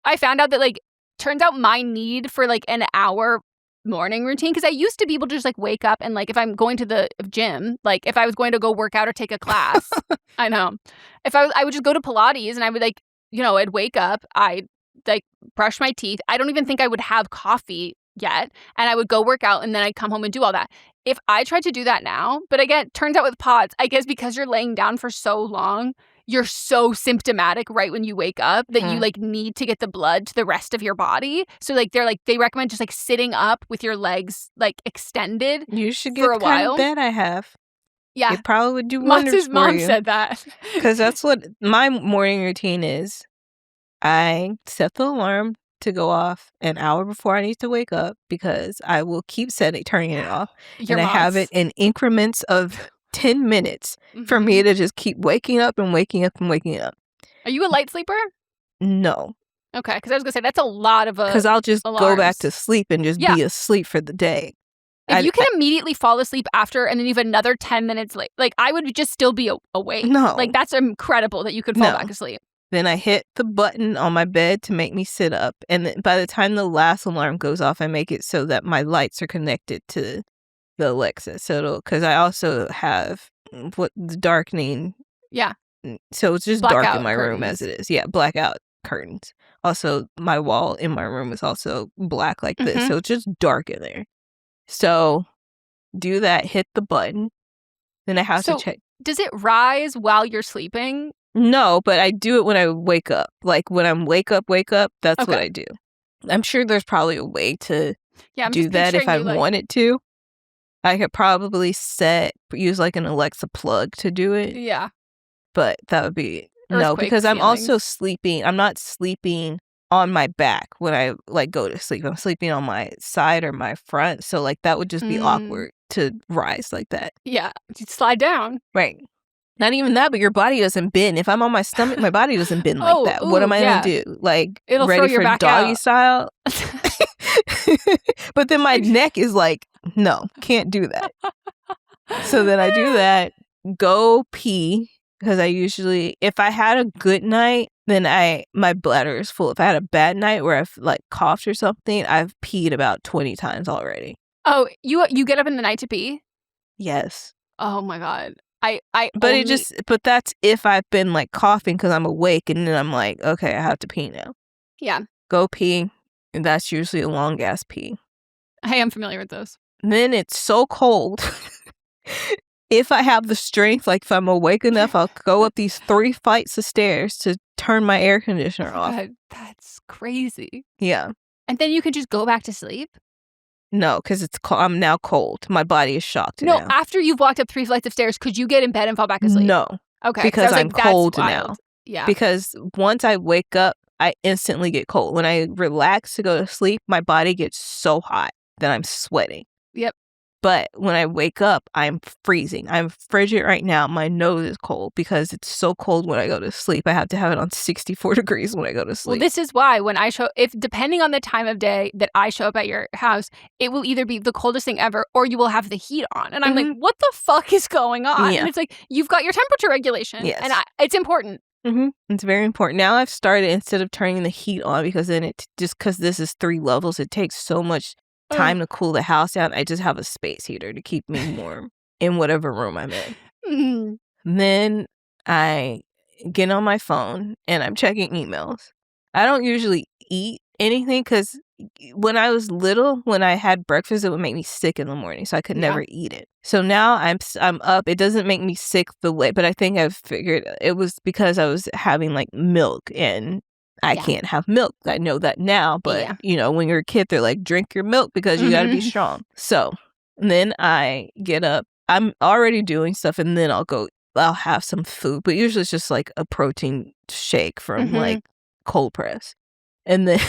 I found out that like turns out my need for like an hour morning routine, because I used to be able to just like wake up and like if I'm going to the gym, like if I was going to go work out or take a class, I know. If I would just go to Pilates and I would like, you know, I'd wake up, I'd like brush my teeth. I don't even think I would have coffee yet. And I would go work out and then I'd come home and do all that. If I tried to do that now, but again, turns out with POTS, I guess because you're laying down for so long, you're so symptomatic right when you wake up that you like need to get the blood to the rest of your body. So like they recommend just like sitting up with your legs like extended. You should get for a the kind while. of bed I have. Yeah. It probably would do wonders His for mom you. said that. Because that's what my morning routine is. I set the alarm to go off an hour before I need to wake up because I will keep turning it off. I have it in increments of 10 minutes for me to just keep waking up and waking up and waking up. Are you a light sleeper? No. Okay, because I was going to say, that's a lot of because I'll just go back to sleep and just be asleep for the day. If you can immediately fall asleep after and then you have another 10 minutes late, like I would just still be awake. No. Like that's incredible that you could fall back asleep. Then I hit the button on my bed to make me sit up. And then by the time the last alarm goes off, I make it so that my lights are connected to the Alexa. So because I also have the darkening. Yeah. So it's just dark in my room as it is. Yeah, blackout curtains. Also, my wall in my room is also black like this. So it's just dark in there. So do that, hit the button. Then I have to check. Does it rise while you're sleeping? No, but I do it when I wake up. Like when I'm wake up, that's what I do. I'm sure there's probably a way to do that if I wanted to. I could probably use like an Alexa plug to do it. Yeah. But that would be, no, because I'm also sleeping. I'm not sleeping on my back when I like go to sleep. I'm sleeping on my side or my front. So like that would just be awkward to rise like that. Yeah. You'd slide down. Right. Not even that, but your body doesn't bend. If I'm on my stomach, my body doesn't bend like that. What am I going to do? Like, it'll ready throw your for back doggy out. style? But then my neck is like, no, can't do that. So then I do that, go pee, because I usually, if I had a good night, then my bladder is full. If I had a bad night where I've like coughed or something, I've peed about 20 times already. Oh, you get up in the night to pee? Yes. Oh my God. But that's if I've been like coughing because I'm awake and then I'm like, okay, I have to pee now. Yeah. Go pee. And that's usually a long ass pee. I am familiar with those. Then it's so cold. If I have the strength, like if I'm awake enough, I'll go up these 3 flights of stairs to turn my air conditioner off. God, that's crazy. Yeah. And then you can just go back to sleep? No, because I'm now cold. My body is shocked now. After you've walked up 3 flights of stairs, could you get in bed and fall back asleep? No. Okay. Because I'm cold now. Yeah. Because once I wake up, I instantly get cold. When I relax to go to sleep, my body gets so hot that I'm sweating. Yep. But when I wake up, I'm freezing. I'm frigid right now. My nose is cold because it's so cold when I go to sleep. I have to have it on 64 degrees when I go to sleep. Well, this is why when depending on the time of day that I show up at your house, it will either be the coldest thing ever or you will have the heat on. And I'm like, what the fuck is going on? Yeah. And it's like, you've got your temperature regulation. Yes. And it's important. It's very important. Now I've started, instead of turning the heat on, because then because this is 3 levels, it takes so much time to cool the house down. I just have a space heater to keep me warm in whatever room I'm in. Then I get on my phone and I'm checking emails. I don't usually eat anything because when I was little, when I had breakfast, it would make me sick in the morning, so I could never eat it. So now I'm up. It doesn't make me sick the way, but I think I've figured it was because I was having like milk, and I can't have milk. I know that now, but you know, when you're a kid, they're like, drink your milk because you got to be strong. So then I get up. I'm already doing stuff, and then I'll have some food, but usually it's just like a protein shake from like cold press. And then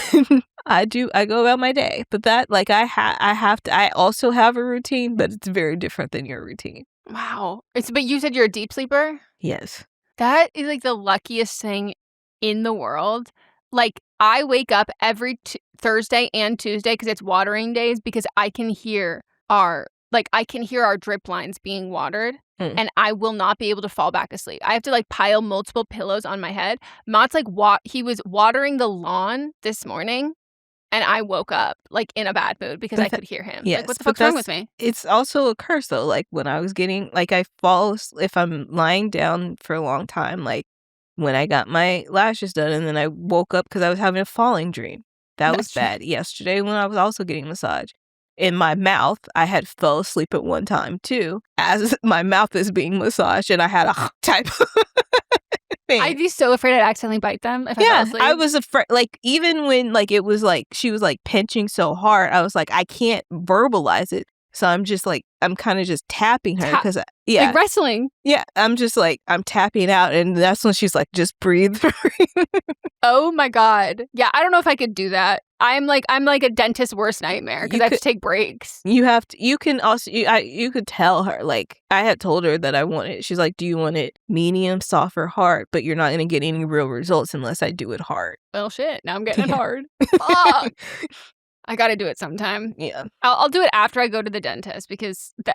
I go about my day. But that, like, I also have a routine, but it's very different than your routine. Wow. But you said you're a deep sleeper? Yes. That is like the luckiest thing in the world. Like, I wake up every Thursday and Tuesday because it's watering days, because I can hear our drip lines being watered. And I will not be able to fall back asleep. I have to like pile multiple pillows on my head. Matt's like, he was watering the lawn this morning, and I woke up like in a bad mood because I could hear him. Yes, like, what the fuck's wrong with me? It's also a curse though. Like when I was getting, like, if I'm lying down for a long time, like when I got my lashes done and then I woke up because I was having a falling dream. That was bad. Yesterday when I was also getting massage. In my mouth, I had fell asleep at one time too, as my mouth is being massaged, and I had a type of thing. I'd be so afraid I'd accidentally bite them if I fell asleep. I was afraid. Like, even when like it was like she was like pinching so hard, I was like, I can't verbalize it, so I'm just like, I'm kind of just tapping her because like wrestling. Yeah, I'm just like, I'm tapping out, and that's when she's like, just breathe. Oh my God. Yeah, I don't know if I could do that. I'm like a dentist's worst nightmare because I have to take breaks. You have to. You can also. You could tell her. Like, I had told her that I wanted. She's like, "Do you want it medium, soft, or hard?" But you're not going to get any real results unless I do it hard. Well, shit. Now I'm getting it hard. Fuck. I got to do it sometime. Yeah. I'll do it after I go to the dentist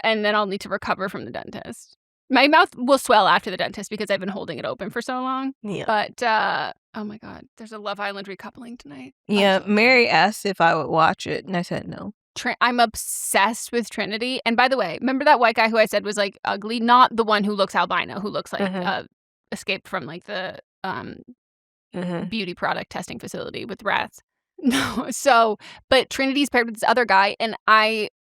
and then I'll need to recover from the dentist. My mouth will swell after the dentist because I've been holding it open for so long. Yeah. But, oh my God, there's a Love Island recoupling tonight. Yeah, Mary asked if I would watch it, and I said no. I'm obsessed with Trinity. And by the way, remember that white guy who I said was like ugly? Not the one who looks albino, who looks like escaped from like the beauty product testing facility with rats. No, but Trinity's paired with this other guy, and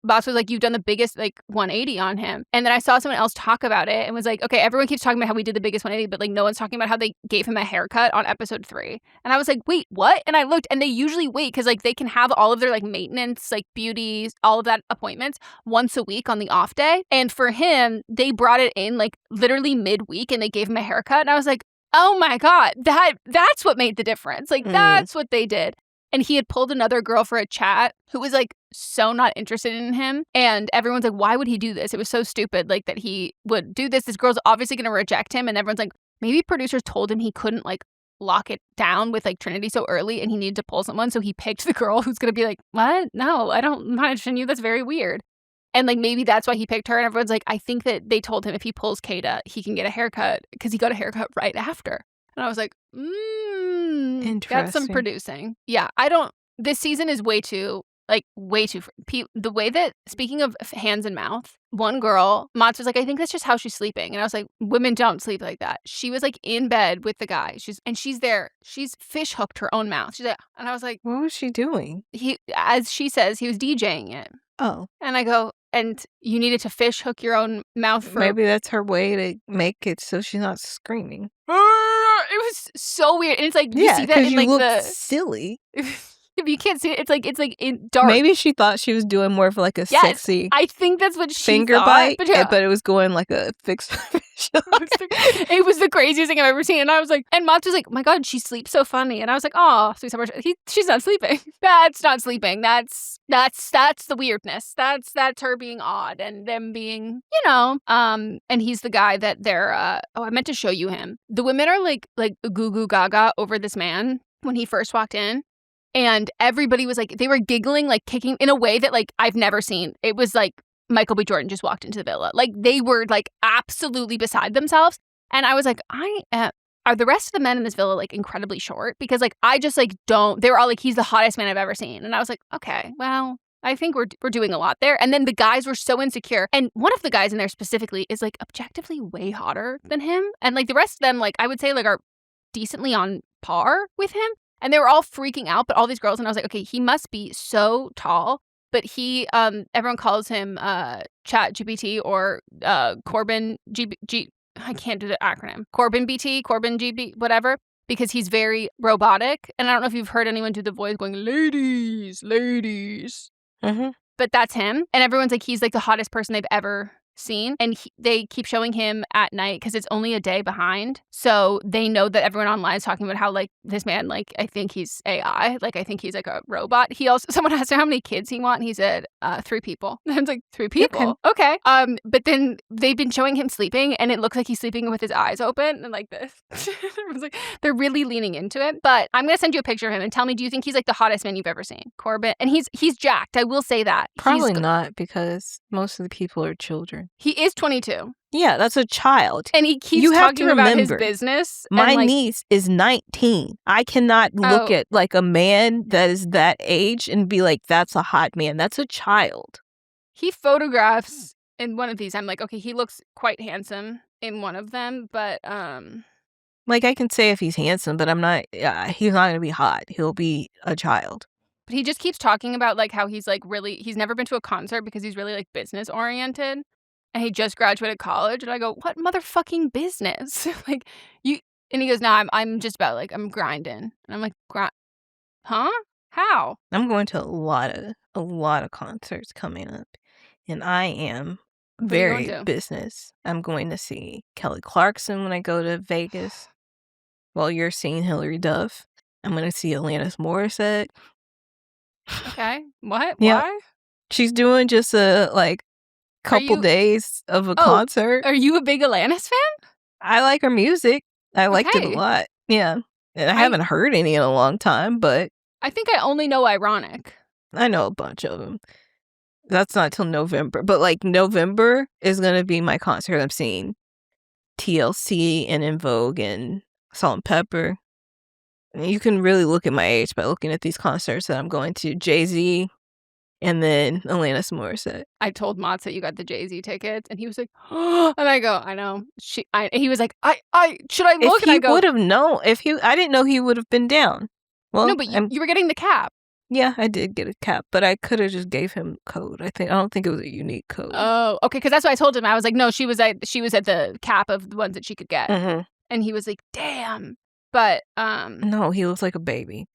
Boss was like, you've done the biggest like 180 on him. And then I saw someone else talk about it and was like, okay, everyone keeps talking about how we did the biggest 180, but like no one's talking about how they gave him a haircut on episode 3. And I was like, wait, what? And I looked, and they usually wait because like they can have all of their like maintenance, like beauty, all of that appointments once a week on the off day. And for him, they brought it in like literally midweek, and they gave him a haircut. And I was like, oh my God, that's what made the difference. Like that's what they did. And he had pulled another girl for a chat who was like so not interested in him. And everyone's like, why would he do this? It was so stupid, like that he would do this. This girl's obviously going to reject him. And everyone's like, maybe producers told him he couldn't like lock it down with like Trinity so early and he needed to pull someone. So he picked the girl who's going to be like, what? No, I'm not interested in you. That's very weird. And like maybe that's why he picked her. And everyone's like, I think that they told him if he pulls Kata, he can get a haircut because he got a haircut right after. And I was like, that's some producing. Yeah, this season is way too, the way that, speaking of hands and mouth, one girl, Mats was like, I think that's just how she's sleeping. And I was like, women don't sleep like that. She was like in bed with the guy. She's there. She's fish hooked her own mouth. She's like, and I was like, what was she doing? As she says, he was DJing it. Oh. And I go, and you needed to fish hook your own mouth for... Maybe that's her way to make it so she's not screaming. It was so weird. And it's like, you see that in like look silly. If you can't see it, it's like in dark. Maybe she thought she was doing more of like a sexy. I think that's what she finger thought, bite, but it was going like a fixed. It was the craziest thing I've ever seen, and I was like, and Mats was like, oh my God, she sleeps so funny, and I was like, oh, sweet summer. She's not sleeping. That's not sleeping. That's the weirdness. That's her being odd and them being, and he's the guy that they're. I meant to show you him. The women are like goo goo gaga over this man when he first walked in. And everybody was like, they were giggling, like kicking in a way that like I've never seen. It was like Michael B. Jordan just walked into the villa. Like they were like absolutely beside themselves. And I was like, are the rest of the men in this villa like incredibly short? Because like I just like don't. They were all like, he's the hottest man I've ever seen. And I was like, okay, well, I think we're doing a lot there. And then the guys were so insecure. And one of the guys in there specifically is like objectively way hotter than him. And like the rest of them, like I would say like are decently on par with him. And they were all freaking out, but all these girls, and I was like, okay, he must be so tall. But he, everyone calls him Chat GPT or Corbin I can't do the acronym. Corbin BT, Corbin GB, whatever, because he's very robotic. And I don't know if you've heard anyone do the voice going, ladies. Mm-hmm. But that's him. And everyone's like, he's like the hottest person they've ever seen. And they keep showing him at night because it's only a day behind. So they know that everyone online is talking about how like this man, like, I think he's AI. Like, I think he's like a robot. Someone asked him how many kids he wants. And he said 3 people. And I was like, 3 people? Okay. But then they've been showing him sleeping and it looks like he's sleeping with his eyes open and like this. I was like, they're really leaning into it. But I'm going to send you a picture of him and tell me, do you think he's like the hottest man you've ever seen? Corbin. And he's jacked. I will say that. Probably not, because most of the people are children. He is 22. Yeah, that's a child. And he keeps You have talking to about his remember, business. My and, niece is 19. I cannot look at like a man that is that age and be like, that's a hot man. That's a child. He photographs in one of these. I'm like, okay, he looks quite handsome in one of them, but like I can say if he's handsome, but I'm not. He's not gonna be hot. He'll be a child. But he just keeps talking about like how he's like really. He's never been to a concert because he's really like business oriented. And he just graduated college. And I go, what motherfucking business? like you. And he goes, no, I'm just about like, I'm grinding. And I'm like, huh? How? I'm going to a lot of concerts coming up. And I am very business. I'm going to see Kelly Clarkson when I go to Vegas. While you're seeing Hilary Duff. I'm going to see Alanis Morissette. Okay. What? Yeah. Why? She's doing just a like couple days of a concert. Are you a big Alanis fan? I like her music. I liked it a lot. Yeah. And I haven't heard any in a long time, but I think I only know Ironic. I know a bunch of them. That's not till November. But like November is going to be my concert. I'm seeing TLC and In Vogue and Salt and Pepper. You can really look at my age by looking at these concerts that I'm going to. Jay-Z and then Alanis Morissette. I told Mats that you got the Jay-Z tickets and he was like, oh, and I go, I know. He was like, should I look? If he would have known, I didn't know he would have been down. Well, no, but you were getting the cap. Yeah, I did get a cap, but I could have just gave him a code. I don't think it was a unique code. Oh, okay, because that's what I told him. I was like, no, she was at the cap of the ones that she could get. Mm-hmm. And he was like, damn. But no, he looks like a baby.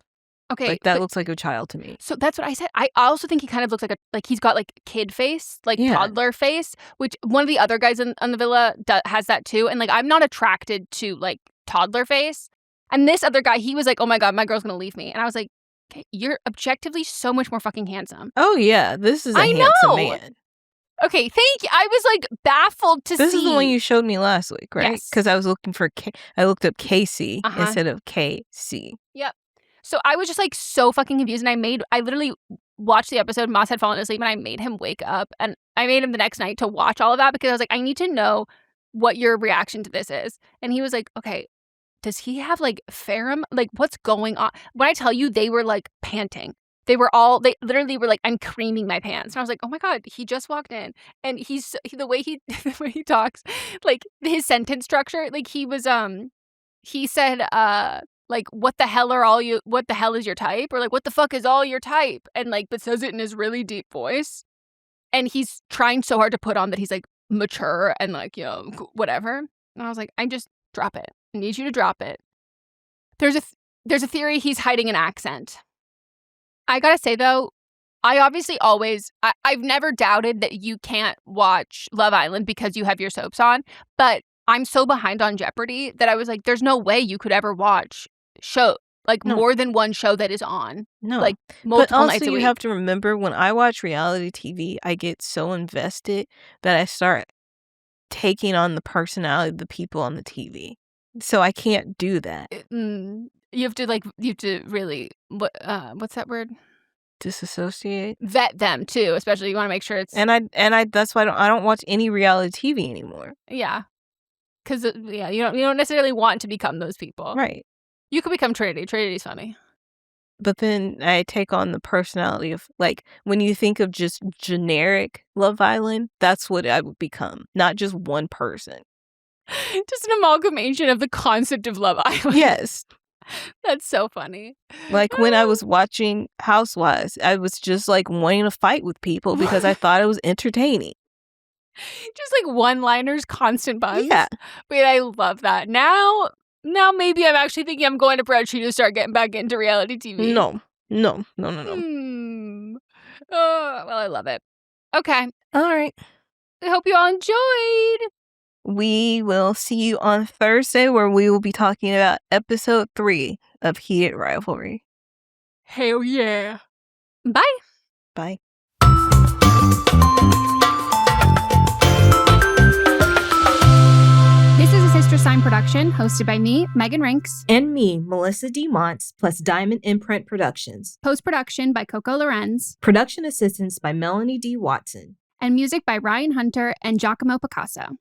Okay, that looks like a child to me. So that's what I said. I also think he kind of looks like he's got like kid face, like toddler face, which one of the other guys on the villa has that too. And like I'm not attracted to like toddler face. And this other guy, he was like, oh my God, my girl's gonna leave me. And I was like, okay, you're objectively so much more fucking handsome. Oh yeah, this is a handsome man. Okay, thank you. I was like baffled to see. This is the one you showed me last week, right? Yes. Because I was looking for I looked up Casey instead of KC. Yep. So I was just like so fucking confused, and I literally watched the episode. Moss had fallen asleep, and I made him wake up, and I made him the next night to watch all of that because I was like, I need to know what your reaction to this is. And he was like, okay, does he have like pheromone? Like what's going on? When I tell you, they were like panting. They literally were like, I'm creaming my pants. And I was like, oh my God, he just walked in. And the way he talks, like his sentence structure, like he said, like, what the hell is your type? Or like, what the fuck is all your type? And like, but says it in his really deep voice. And he's trying so hard to put on that he's like mature and like, whatever. And I was like, drop it. I need you to drop it. There's a theory he's hiding an accent. I gotta say, though, I obviously I've never doubted that you can't watch Love Island because you have your soaps on, but I'm so behind on Jeopardy that I was like, there's no way you could ever watch more than one show that is on. No. Like multiple but nights a also week. You have to remember, when I watch reality TV, I get so invested that I start taking on the personality of the people on the TV. So I can't do that. You have to really, what's that word? Disassociate. Vet them too, especially you want to make sure it's. And I that's why I don't watch any reality TV anymore. Yeah, because you don't necessarily want to become those people, right? You could become Trinity. Trinity's funny. But then I take on the personality of, like, when you think of just generic Love Island, that's what I would become, not just one person. Just an amalgamation of the concept of Love Island. Yes. That's so funny. Like when I was watching Housewives, I was just like wanting to fight with people because I thought it was entertaining. Just like one-liners, constant puns. Yeah. But I love that. Now maybe I'm actually thinking I'm going to Broadsheet to start getting back into reality TV. No. Oh, well, I love it. Okay. All right. I hope you all enjoyed. We will see you on Thursday where we will be talking about episode 3 of Heated Rivalry. Hell yeah. Bye. Bye. This is a Sister Sign production hosted by me, Megan Rinks. And me, Melissa D. Montz, plus Diamond Imprint Productions. Post-production by Coco Lorenz. Production assistance by Melanie D. Watson. And music by Ryan Hunter and Giacomo Picasso.